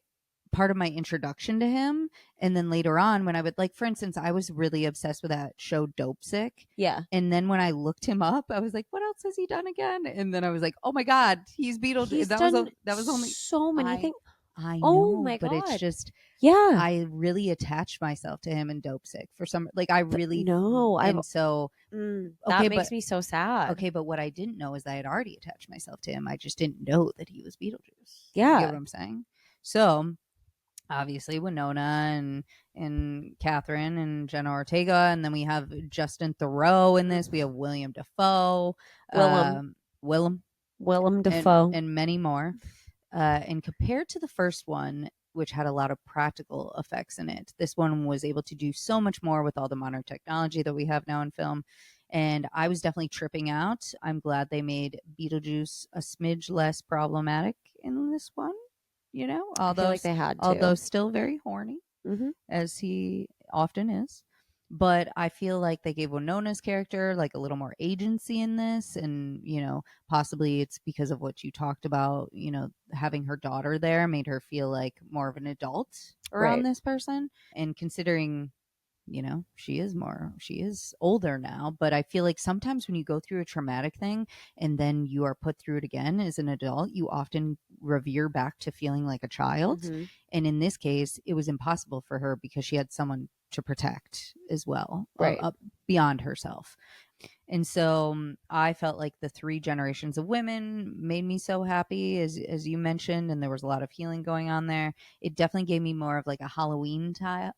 part of my introduction to him. And then later on, when I would, like, for instance, I was really obsessed with that show Dope Sick. Yeah. And then when I looked him up, I was like, what else has he done again? And then I was like, oh my God, he's Beetlejuice. That was only so many things. I know, oh my God. But it's just, yeah, I really attached myself to him in Dope Sick for some, like, I really no, and so that makes me so sad. Okay, but what I didn't know is that I had already attached myself to him. I just didn't know that he was Beetlejuice. Yeah, you get what I'm saying? So obviously Winona and Catherine and Jenna Ortega, and then we have Justin Theroux in this. We have William Dafoe, Willem Dafoe, and many more. And compared to the first one, which had a lot of practical effects in it, this one was able to do so much more with all the modern technology that we have now in film. And I was definitely tripping out. I'm glad they made Beetlejuice a smidge less problematic in this one. Although I feel like they had to. Although still very horny, mm-hmm. as he often is. But I feel like they gave Winona's character like a little more agency in this. And, possibly it's because of what you talked about, having her daughter there made her feel like more of an adult around Right. this person. And considering she is older now, but I feel like sometimes when you go through a traumatic thing and then you are put through it again as an adult, you often revere back to feeling like a child. Mm-hmm. And in this case, it was impossible for her because she had someone to protect as well, Right. beyond herself. And so I felt like the three generations of women made me so happy, as you mentioned, and there was a lot of healing going on there. It definitely gave me more of like a Halloween Town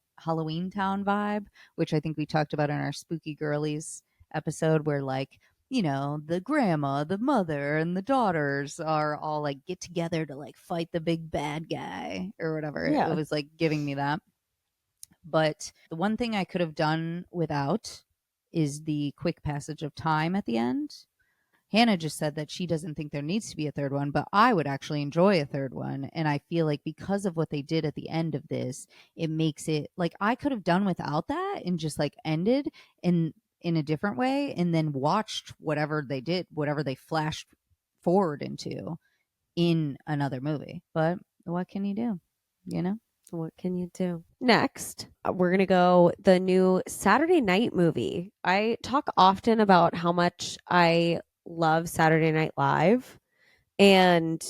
vibe, which I think we talked about in our Spooky Girlies episode, where like the grandma, the mother, and the daughters are all like get together to like fight the big bad guy or whatever. It Yeah. was like giving me that. But the one thing I could have done without is the quick passage of time at the end. Hannah just said that she doesn't think there needs to be a third one, but I would actually enjoy a third one. And I feel like because of what they did at the end of this, it makes it like I could have done without that and just like ended in a different way and then watched whatever they did, whatever they flashed forward into in another movie. But what can you do? You know? What can you do? Next, we're going to go the new Saturday Night movie. I talk often about how much I love Saturday Night Live. And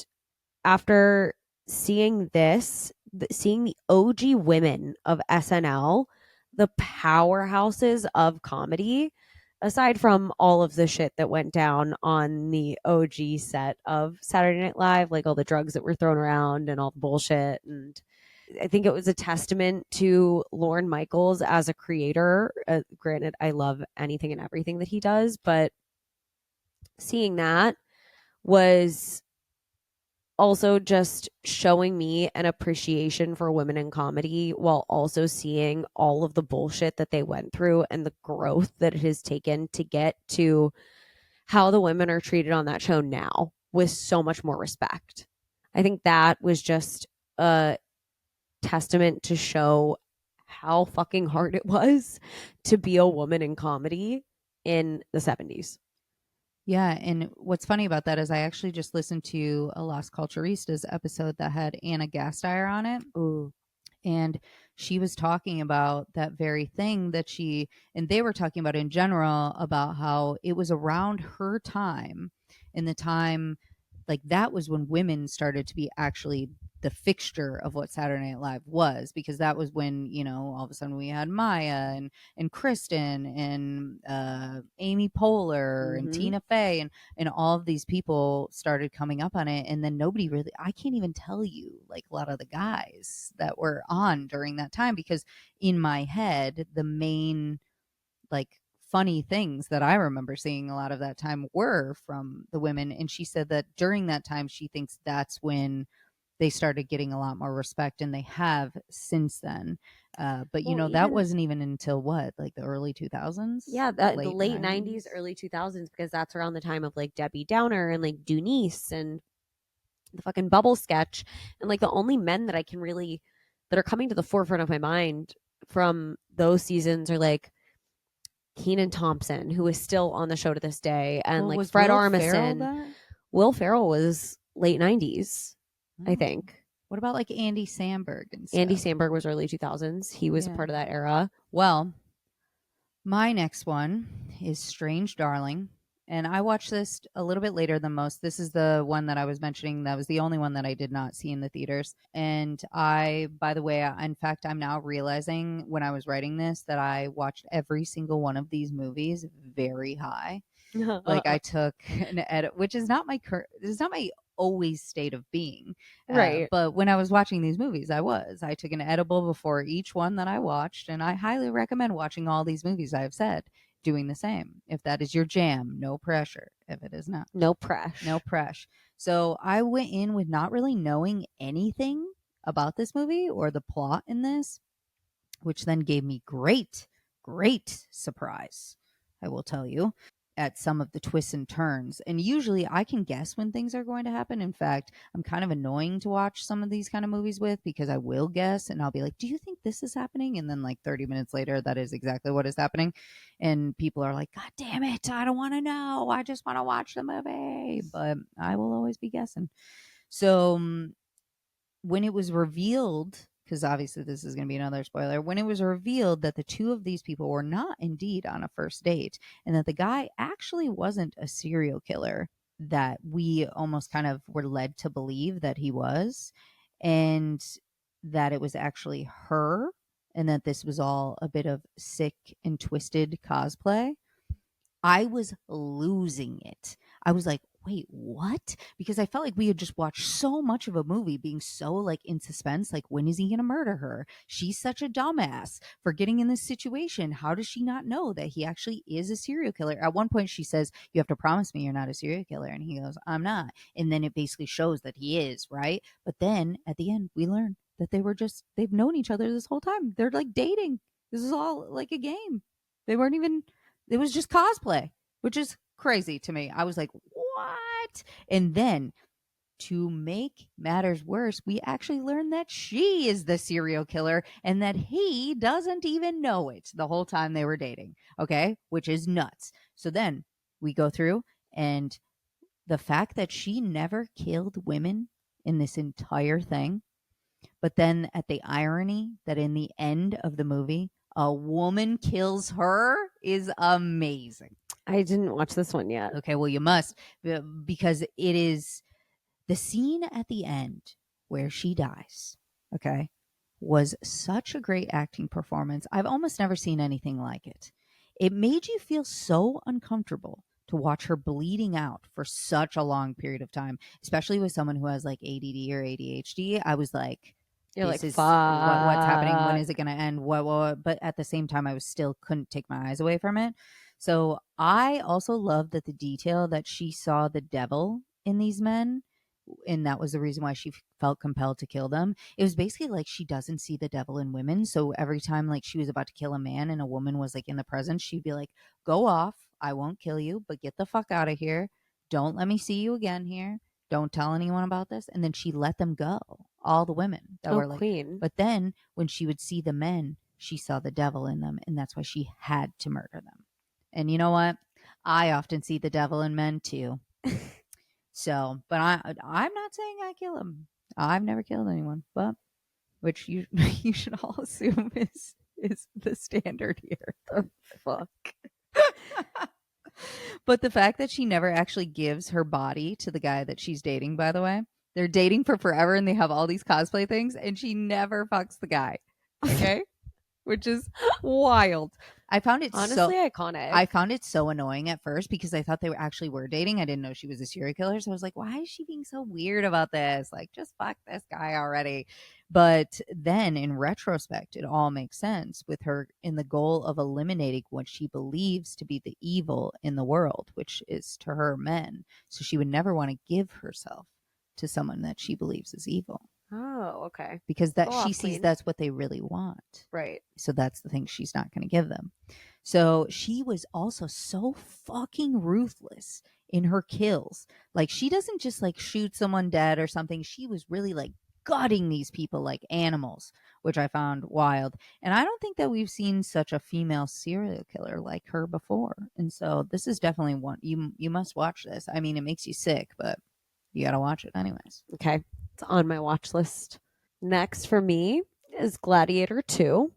after seeing this, seeing the OG women of SNL, the powerhouses of comedy, aside from all of the shit that went down on the OG set of Saturday Night Live, like all the drugs that were thrown around and all the bullshit. And I think it was a testament to Lorne Michaels as a creator. Granted, I love anything and everything that he does, but seeing that was also just showing me an appreciation for women in comedy while also seeing all of the bullshit that they went through and the growth that it has taken to get to how the women are treated on that show now with so much more respect. I think that was just a testament to show how fucking hard it was to be a woman in comedy in the 70s. Yeah, and what's funny about that is I actually just listened to a Las Culturistas episode that had Anna Gasteyer on it, Ooh. and she was talking about that very thing that she and they were talking about in general about how it was around her time in the time like that was when women started to be actually the fixture of what Saturday Night Live was, because that was when all of a sudden we had Maya and Kristen and Amy Poehler and Mm-hmm. Tina Fey and all of these people started coming up on it, and then nobody really, I can't even tell you like a lot of the guys that were on during that time, because in my head the main like funny things that I remember seeing a lot of that time were from the women. And she said that during that time, she thinks that's when they started getting a lot more respect, and they have since then. But Well, that even wasn't even until what, like the early 2000s, yeah, the late late 90s, 90s. early 2000s, because that's around the time of like Debbie Downer and like Dunice and the fucking bubble sketch. And like the only men that I can really, that are coming to the forefront of my mind from those seasons are like Keenan Thompson, who is still on the show to this day, and Well, like was Fred Will Ferrell Armisen. that? Will Ferrell was late 90s, I Oh. think. What about like Andy Samberg and Andy stuff? Samberg was early 2000s. He was a Yeah. part of that era. Well, my next one is Strange Darling. And I watched this a little bit later than most. This is the one that I was mentioning. That was the only one that I did not see in the theaters. And by the way, in fact, I'm now realizing when I was writing this that I watched every single one of these movies very high. Like I took an edit, which is not my it's not my always state of being. Right. But when I was watching these movies, I took an edible before each one that I watched, and I highly recommend watching all these movies. I have said doing the same. If that is your jam, no pressure. If it is not, No no pressure. pressure. So I went in with not really knowing anything about this movie or the plot in this, which then gave me great surprise. I will tell you. at some of the twists and turns. And usually I can guess when things are going to happen. In fact, I'm kind of annoying to watch some of these kind of movies with, because I will guess and I'll be like, do you think this is happening? And then like 30 minutes later, that is exactly what is happening. And people are like, God damn it, I don't want to know. I just want to watch the movie. But I will always be guessing. So when it was revealed, because obviously this is going to be another spoiler, when it was revealed that the two of these people were not indeed on a first date, and that the guy actually wasn't a serial killer that we almost kind of were led to believe that he was, and that it was actually her, and that this was all a bit of sick and twisted cosplay, I was losing it. I was like, wait, what? Because I felt like we had just watched so much of a movie being so like in suspense. Like, when is he going to murder her? She's such a dumbass for getting in this situation. How does she not know that he actually is a serial killer? At one point, she says, you have to promise me you're not a serial killer. And he goes, I'm not. And then it basically shows that he is, right? But then at the end, we learn that they've known each other this whole time. They're like dating. This is all like a game. They weren't even, it was just cosplay, which is crazy to me. I was like, what? And then to make matters worse, we actually learned that she is the serial killer and that he doesn't even know it the whole time they were dating. Okay. Which is nuts. So then we go through, and the fact that she never killed women in this entire thing, but then at the irony that in the end of the movie, a woman kills her, is amazing. I didn't watch this one yet. Okay, well, you must, because it is the scene at the end where she dies, okay, was such a great acting performance. I've almost never seen anything like it. It made you feel so uncomfortable to watch her bleeding out for such a long period of time, especially with someone who has like ADD or ADHD. I was like, You're this like, is what's happening. When fuck. is it going to end? What? But at the same time, I was still couldn't take my eyes away from it. So I also love that the detail that she saw the devil in these men, and that was the reason why she felt compelled to kill them. It was basically like she doesn't see the devil in women. So every time like she was about to kill a man and a woman was like in the presence, she'd be like, go off. I won't kill you, but get the fuck out of here. Don't let me see you again here. Don't tell anyone about this. And then she let them go, all the women that Oh, were like, queen. but then when she would see the men, she saw the devil in them. And that's why she had to murder them. And you know what? I often see the devil in men too. So, but I'm not saying I kill him. I've never killed anyone, but which you you should all assume is the standard here. The fuck. But the fact that she never actually gives her body to the guy that she's dating, by the way, they're dating for forever and they have all these cosplay things, and she never fucks the guy. Okay, which is wild. I found it Honestly, iconic. I found it so annoying at first because I thought they actually were dating. I didn't know she was a serial killer. So I was like, why is she being so weird about this? Like, just fuck this guy already. But then in retrospect, it all makes sense with her in the goal of eliminating what she believes to be the evil in the world, which is to her men. So she would never want to give herself to someone that she believes is evil. Oh, okay. Because that Go she off, sees queen. that's what they really want. Right. So that's the thing she's not going to give them. So she was also so fucking ruthless in her kills. Like, she doesn't just like shoot someone dead or something. She was really like gutting these people like animals, which I found wild. And I don't think that we've seen such a female serial killer like her before. And so this is definitely one you must watch this. I mean, it makes you sick, but you got to watch it anyways. Okay. It's on my watch list. Next for me is Gladiator 2.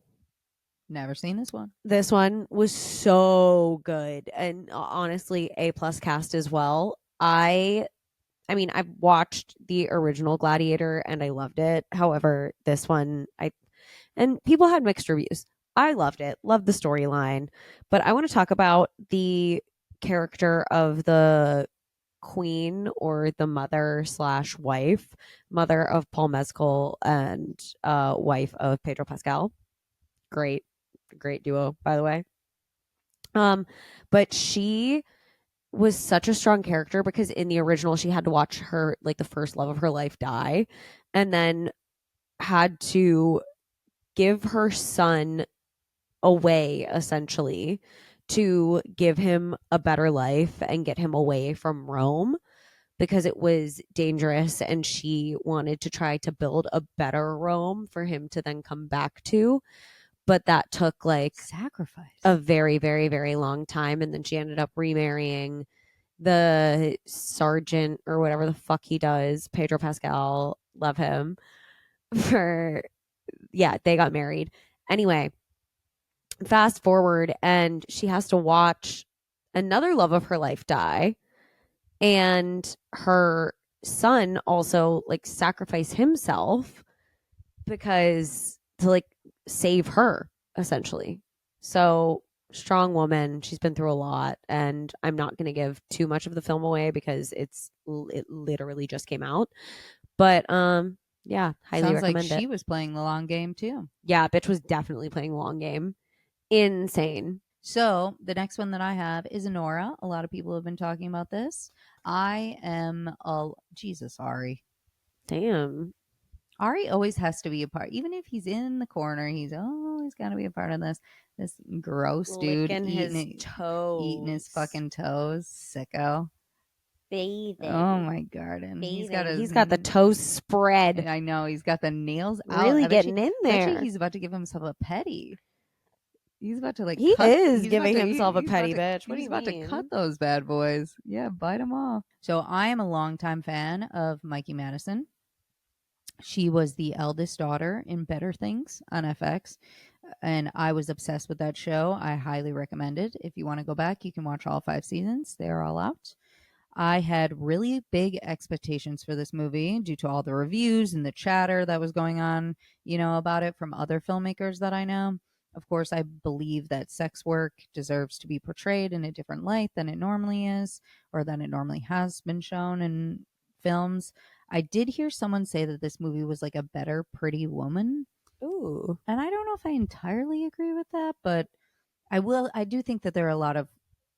Never seen this one. This one was so good, and honestly, A+ cast as well. I mean, I've watched the original Gladiator and I loved it. However, this one, and people had mixed reviews. I loved it, loved the storyline, but I want to talk about the character of the queen, or the mother slash wife, mother of Paul Mescal and wife of Pedro Pascal. Great, great duo, by the way. But she was such a strong character because in the original she had to watch her, like, the first love of her life die, and then had to give her son away essentially to give him a better life and get him away from Rome because it was dangerous, and she wanted to try to build a better Rome for him to then come back to. But that took like Sacrifice. a very, very, very long time. And then she ended up remarrying the sergeant or whatever the fuck he does, Pedro Pascal. Love him. For, yeah, they got married. Anyway, fast forward, and she has to watch another love of her life die, and her son also like sacrifice himself because to like save her essentially. So strong woman, she's been through a lot, and I'm not going to give too much of the film away because it literally just came out. But yeah, highly Sounds like recommend it. she was playing the long game too. Yeah, bitch was definitely playing the long game. Insane. So the next one that I have is Nora. A lot of people have been talking about this. I am a Jesus Ari. Damn. Ari always has to be a part, even if he's in the corner. He's always got to be a part of this. This gross dude Licking his eating his toes. fucking toes, sicko. Bathing. Oh my garden. Bathing. He's got the toes spread. I know he's got the nails out. Really getting in I bet you there. he's about to give himself a petty. He's about to like He cut. is He's giving about to, himself a he's petty about to, bitch. What do he's you about mean? to cut those bad boys. Yeah, bite them off. So I am a longtime fan of Mikey Madison. She was the eldest daughter in Better Things on FX, and I was obsessed with that show. I highly recommend it. If you want to go back, you can watch all 5 seasons. They're all out. I had really big expectations for this movie due to all the reviews and the chatter that was going on, about it from other filmmakers that I know. Of course, I believe that sex work deserves to be portrayed in a different light than it normally is, or than it normally has been shown in films. I did hear someone say that this movie was like a better Pretty Woman. Ooh. And I don't know if I entirely agree with that, but I do think that there are a lot of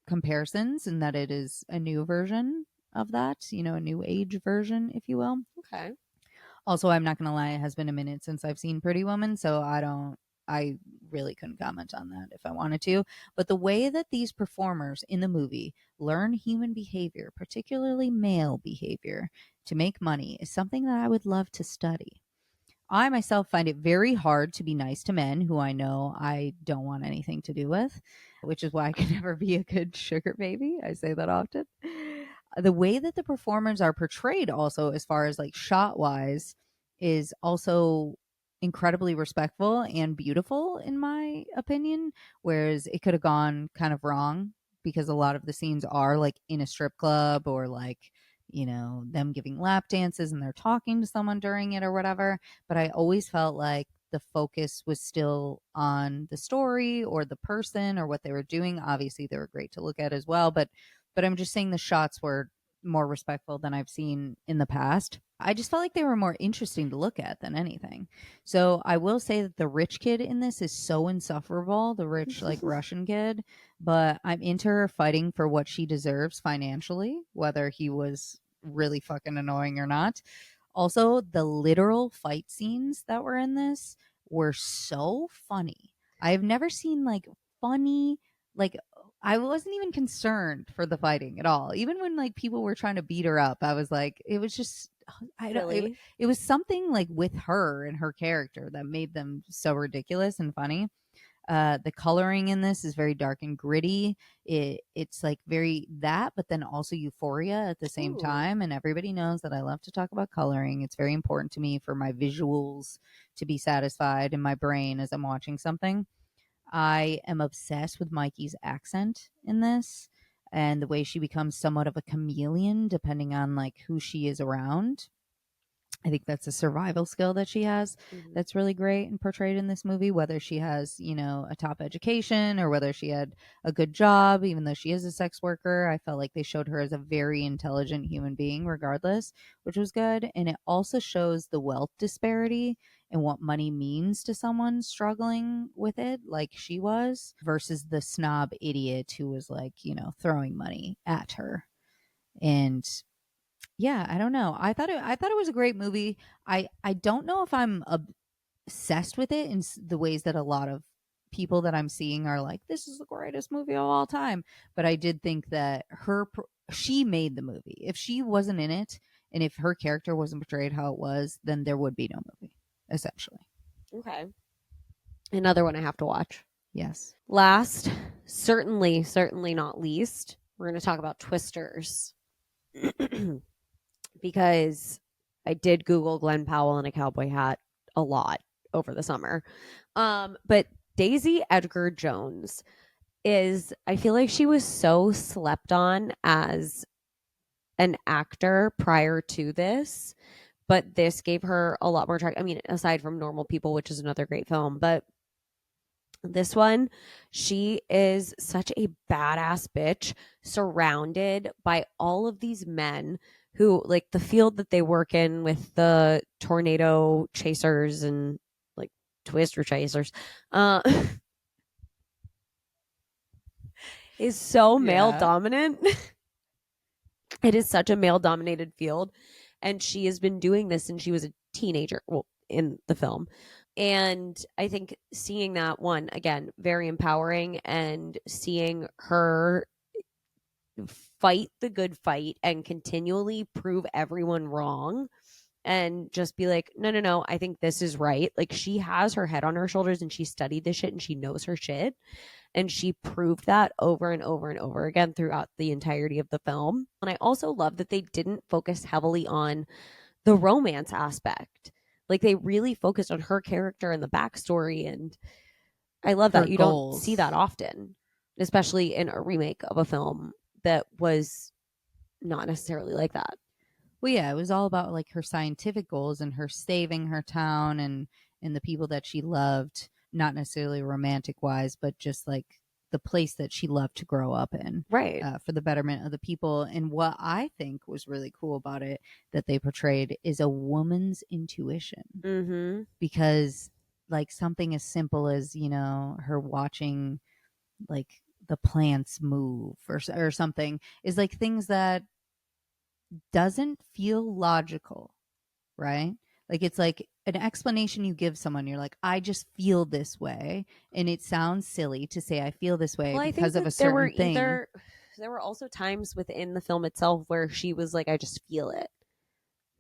comparisons and that it is a new version of that, a new age version, if you will. Okay. Also, I'm not going to lie, it has been a minute since I've seen Pretty Woman, so I really couldn't comment on that if I wanted to. But the way that these performers in the movie learn human behavior, particularly male behavior, to make money is something that I would love to study. I myself find it very hard to be nice to men who I know I don't want anything to do with, which is why I can never be a good sugar baby. I say that often. The way that the performers are portrayed, also, as far as like shot wise, is also incredibly respectful and beautiful, in my opinion. Whereas it could have gone kind of wrong because a lot of the scenes are like in a strip club or like, them giving lap dances and they're talking to someone during it or whatever. But I always felt like the focus was still on the story or the person or what they were doing. Obviously, they were great to look at as well, but I'm just saying the shots were more respectful than I've seen in the past. I just felt like they were more interesting to look at than anything. So I will say that the rich kid in this is so insufferable, the rich like Russian kid, but I'm into her fighting for what she deserves financially, whether he was really fucking annoying or not. Also, the literal fight scenes that were in this were so funny. I've never seen like funny, like I wasn't even concerned for the fighting at all. Even when like people were trying to beat her up, I was like, it was just I don't Really? it was something like with her and her character that made them so ridiculous and funny. The coloring in this is very dark and gritty. It's like very that, but then also euphoria at the same Ooh. time. And everybody knows that I love to talk about coloring. It's very important to me for my visuals to be satisfied in my brain as I'm watching something. I am obsessed with Mikey's accent in this and the way she becomes somewhat of a chameleon depending on like who she is around. I think that's a survival skill that she has Mhm. that's really great and portrayed in this movie, whether she has, a top education or whether she had a good job, even though she is a sex worker. I felt like they showed her as a very intelligent human being, regardless, which was good. And it also shows the wealth disparity and what money means to someone struggling with it, like she was, versus the snob idiot who was like, throwing money at her. And yeah, I don't know. I thought it was a great movie. I don't know if I'm obsessed with it in the ways that a lot of people that I'm seeing are like, this is the greatest movie of all time. But I did think that she made the movie. If she wasn't in it and if her character wasn't portrayed how it was, then there would be no movie, essentially. Okay. Another one I have to watch. Yes. Last, certainly not least, we're going to talk about Twisters. Because I did Google Glenn Powell in a cowboy hat a lot over the summer. But Daisy Edgar Jones I feel like she was so slept on as an actor prior to this, but this gave her a lot more track. I mean, aside from Normal People, which is another great film, but this one, she is such a badass bitch surrounded by all of these men who, like, the field that they work in with the tornado chasers and like twister chasers is so male dominant. It is such a male dominated field, and she has been doing this since she was a teenager, well, in the film. And I think seeing that, one, again, very empowering, and seeing her fight the good fight and continually prove everyone wrong and just be like, no, I think this is right. Like, she has her head on her shoulders and she studied this shit and she knows her shit. And she proved that over and over and over again throughout the entirety of the film. And I also love that they didn't focus heavily on the romance aspect. Like, they really focused on her character and the backstory. And I love that. You don't see that often, especially in a remake of a film that was not necessarily like that. Well, yeah, it was all about like her scientific goals and her saving her town and the people that she loved, not necessarily romantic wise, but just like the place that she loved to grow up in, right? For the betterment of the people. And what I think was really cool about it that they portrayed is a woman's intuition, because like something as simple as, you know, her watching like the plants move or something is like things that doesn't feel logical, right? Like it's like an explanation you give someone. You're like, I just feel this way, and it sounds silly to say I feel this way because of a certain thing. There were also times within the film itself where she was like, I just feel it.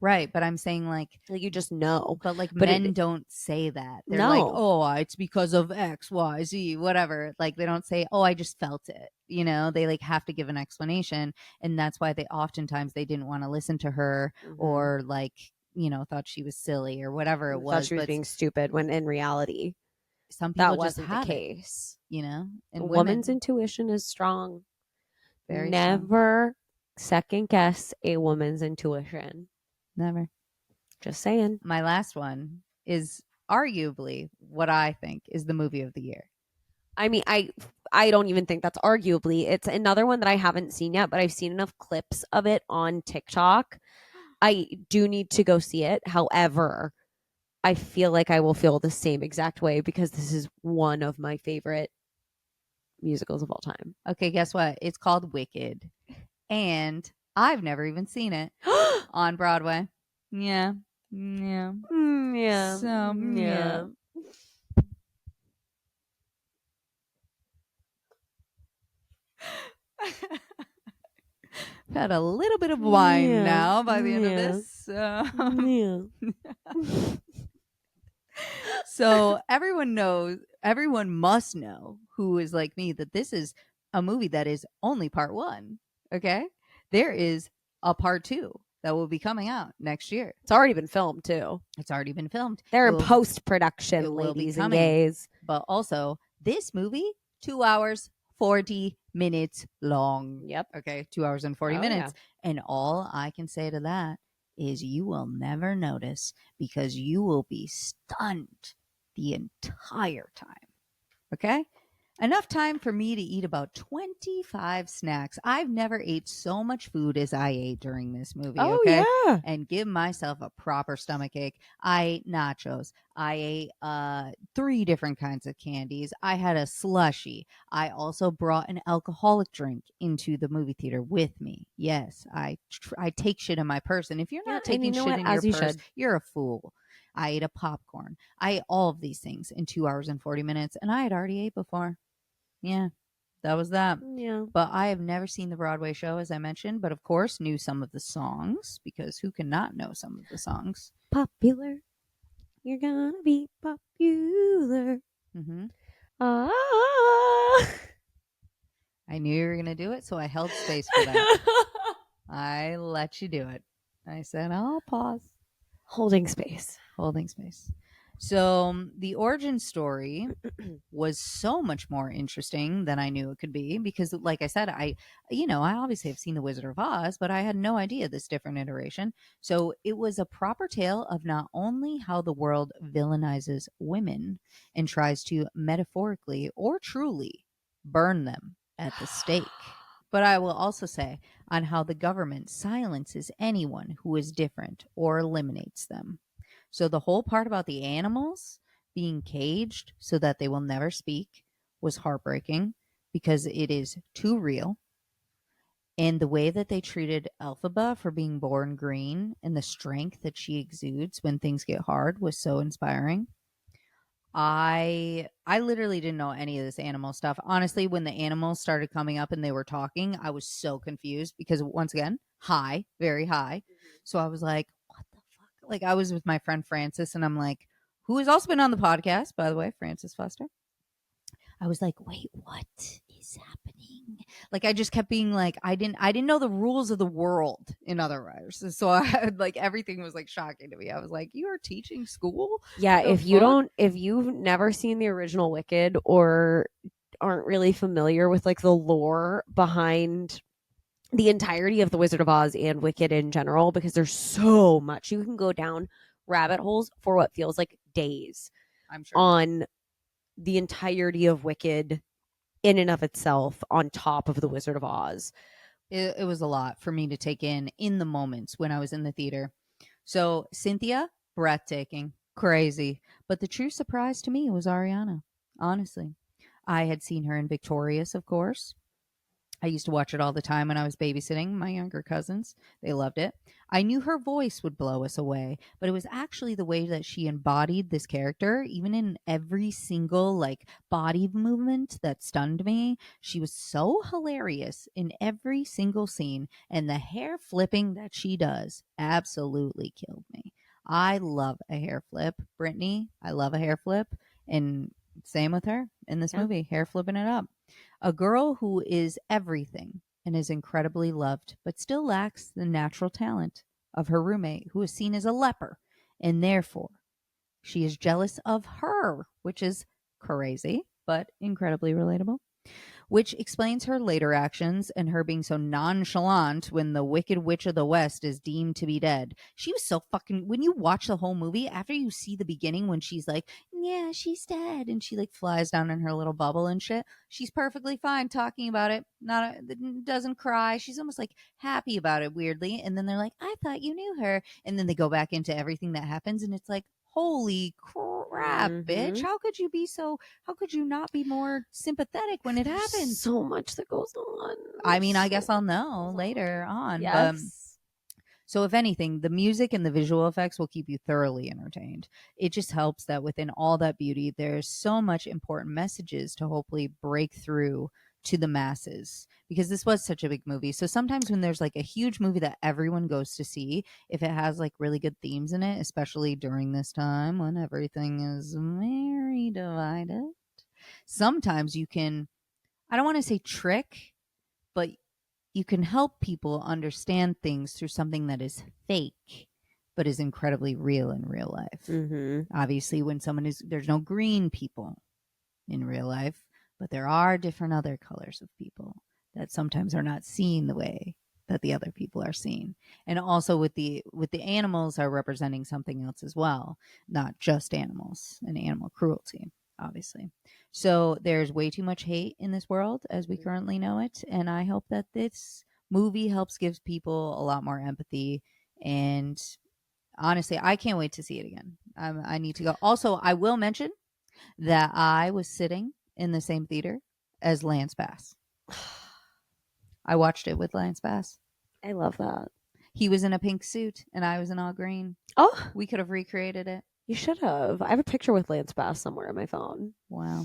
Right, but I'm saying like you just know. But like men don't say that. They're like, oh, it's because of X, Y, Z, whatever. Like they don't say, oh, I just felt it. You know, they like have to give an explanation, and that's why they oftentimes they didn't want to listen to her, or like, you know, thought she was silly or whatever it was. Thought she was being stupid, when in reality, some people that just wasn't had the case. You know, and a woman's intuition is strong. Very Never second guess a woman's intuition. Never. Just saying. My last one is arguably what I think is the movie of the year. I mean, I don't even think that's arguably. It's another one that I haven't seen yet, but I've seen enough clips of it on TikTok. I do need to go see it. However, I feel like I will feel the same exact way because this is one of my favorite musicals of all time. Okay, guess what? It's called Wicked. And I've never even seen it on Broadway. Yeah. Yeah. Yeah. So, yeah. Had a little bit of wine now by the end of this. So everyone must know who is like me that this is a movie that is only part one. Okay. There is a part two that will be coming out next year. It's already been filmed too. It's already been filmed. They're in post-production, ladies and gays. But also, this movie, 2 hours, 40 minutes long. Yep. Okay, 2 hours and 40 minutes. Yeah. And all I can say to that is you will never notice because you will be stunned the entire time. Okay? Enough time for me to eat about 25 snacks. I've never ate so much food as I ate during this movie. Oh, okay? Yeah. And give myself a proper stomach ache. I ate nachos. I ate 3 different kinds of candies. I had a slushie. I also brought an alcoholic drink into the movie theater with me. Yes, I take shit in my purse. And if you're not taking shit in your purse, you're a fool. I ate a popcorn. I ate all of these things in 2 hours and 40 minutes, and I had already ate before. Yeah, that was that. Yeah. But I have never seen the Broadway show, as I mentioned, but of course knew some of the songs, because who cannot know some of the songs? Popular. You're gonna be popular. Hmm. Ah. I knew you were going to do it, so I held space for that. I let you do it. I said, I'll pause. Holding space. Holding space. So the origin story was so much more interesting than I knew it could be, because like I said, I obviously have seen The Wizard of Oz, but I had no idea this different iteration. So it was a proper tale of not only how the world villainizes women and tries to metaphorically or truly burn them at the stake, but I will also say on how the government silences anyone who is different or eliminates them. So the whole part about the animals being caged so that they will never speak was heartbreaking, because it is too real. And the way that they treated Elphaba for being born green and the strength that she exudes when things get hard was so inspiring. I literally didn't know any of this animal stuff. Honestly, when the animals started coming up and they were talking, I was so confused, because once again, high, very high. So I was like, what the fuck? Like, I was with my friend Francis, and I'm like, who has also been on the podcast, by the way, Francis Foster. I was like, wait, what is happening? Like, I just kept being like, I didn't know the rules of the world, in other words. So I like, everything was like shocking to me. I was like, you are teaching school? Yeah, The if you've never seen the original Wicked or aren't really familiar with like the lore behind the entirety of The Wizard of Oz and Wicked in general, because there's so much, you can go down rabbit holes for what feels like days I'm sure. on the entirety of Wicked in and of itself, on top of The Wizard of Oz. It was a lot for me to take in the moments when I was in the theater. So Cynthia, breathtaking, crazy. But the true surprise to me was Ariana, honestly. I had seen her in Victorious, of course. I used to watch it all the time when I was babysitting my younger cousins. They loved it. I knew her voice would blow us away, but it was actually the way that she embodied this character, even in every single like body movement, that stunned me. She was so hilarious in every single scene, and the hair flipping that she does absolutely killed me. I love a hair flip. Brittany, I love a hair flip, and same with her in this movie, hair flipping it up. A girl who is everything and is incredibly loved, but still lacks the natural talent of her roommate, who is seen as a leper, and therefore she is jealous of her, which is crazy, but incredibly relatable, which explains her later actions and her being so nonchalant when the Wicked Witch of the West is deemed to be dead. She was so fucking. When you watch the whole movie, after you see the beginning when she's like, yeah, she's dead, and she like flies down in her little bubble and shit, she's perfectly fine talking about it. Doesn't cry. She's almost like happy about it, weirdly. And then they're like, I thought you knew her. And then they go back into everything that happens, and it's like, holy crap, bitch. How could you not be more sympathetic when it happens? So much that goes on. I mean, I guess I'll know later on. Yes. But so if anything, the music and the visual effects will keep you thoroughly entertained. It just helps that within all that beauty, there's so much important messages to hopefully break through to the masses, because this was such a big movie. So sometimes when there's like a huge movie that everyone goes to see, if it has like really good themes in it, especially during this time when everything is very divided, sometimes you can, I don't want to say trick, but you can help people understand things through something that is fake but is incredibly real in real life. Mm-hmm. Obviously, when there's no green people in real life, but there are different other colors of people that sometimes are not seen the way that the other people are seen. And also with the animals are representing something else as well, not just animals and animal cruelty, obviously. So there's way too much hate in this world as we currently know it, and I hope that this movie helps give people a lot more empathy. And honestly, I can't wait to see it again. I need to go. Also, I will mention that I was sitting in the same theater as Lance Bass. I watched it with Lance Bass. I love that. He was in a pink suit and I was in all green. Oh, We could have recreated it. You should have. I have a picture with Lance Bass somewhere on my phone. Wow.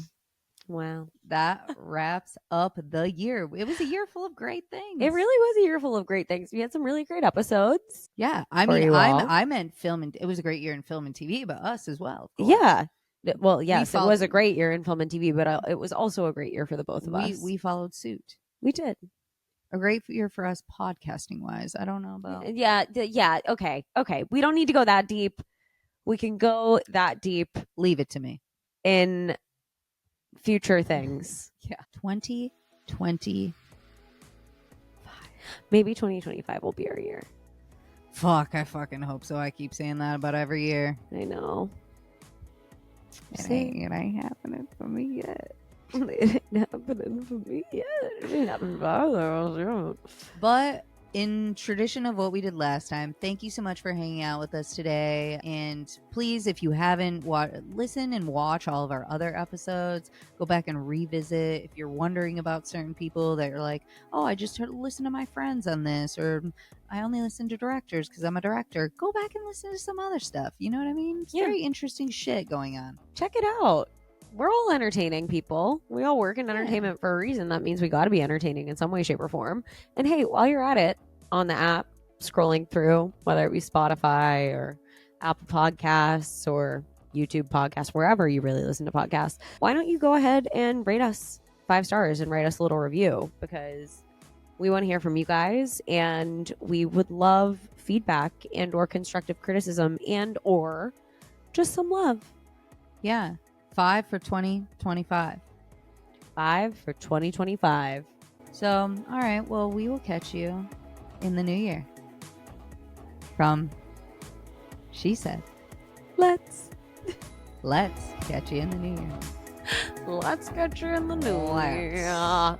Wow. That wraps up the year. It was a year full of great things. It really was a year full of great things. We had some really great episodes. Yeah. I for mean, you all. I meant film and it was a great year in film and TV, but us as well. Of course. Yeah. Well, yes, it was a followed- great year in film and TV, but it was also a great year for the both of us. We followed suit. We did. A great year for us podcasting wise. I don't know about. Yeah. Okay. We don't need to go that deep. We can go that deep Leave it to me. in future things. Yeah. 2020. Maybe 2025 will be our year. Fuck, I fucking hope so. I keep saying that about every year. I know. It ain't happening for me yet. It ain't happening for me yet. It ain't happening for others. But in tradition of what we did last time, thank you so much for hanging out with us today. And please, if you haven't listen and watch all of our other episodes, go back and revisit. If you're wondering about certain people that you're like, oh, I just listen to my friends on this, or I only listen to directors because I'm a director, go back and listen to some other stuff. You know what I mean? It's very interesting shit going on. Check it out. We're all entertaining people. We all work in entertainment for a reason. That means we got to be entertaining in some way, shape, or form. And hey, while you're at it on the app, scrolling through, whether it be Spotify or Apple Podcasts or YouTube Podcasts, wherever you really listen to podcasts, why don't you go ahead and rate us 5 stars and write us a little review? Because we want to hear from you guys, and we would love feedback and or constructive criticism and or just some love. Yeah. 5 for 2025. 5 for 2025. So, all right. Well, we will catch you in the new year. From She Said. Let's Let's catch you in the new year. catch you in the new Let's. year.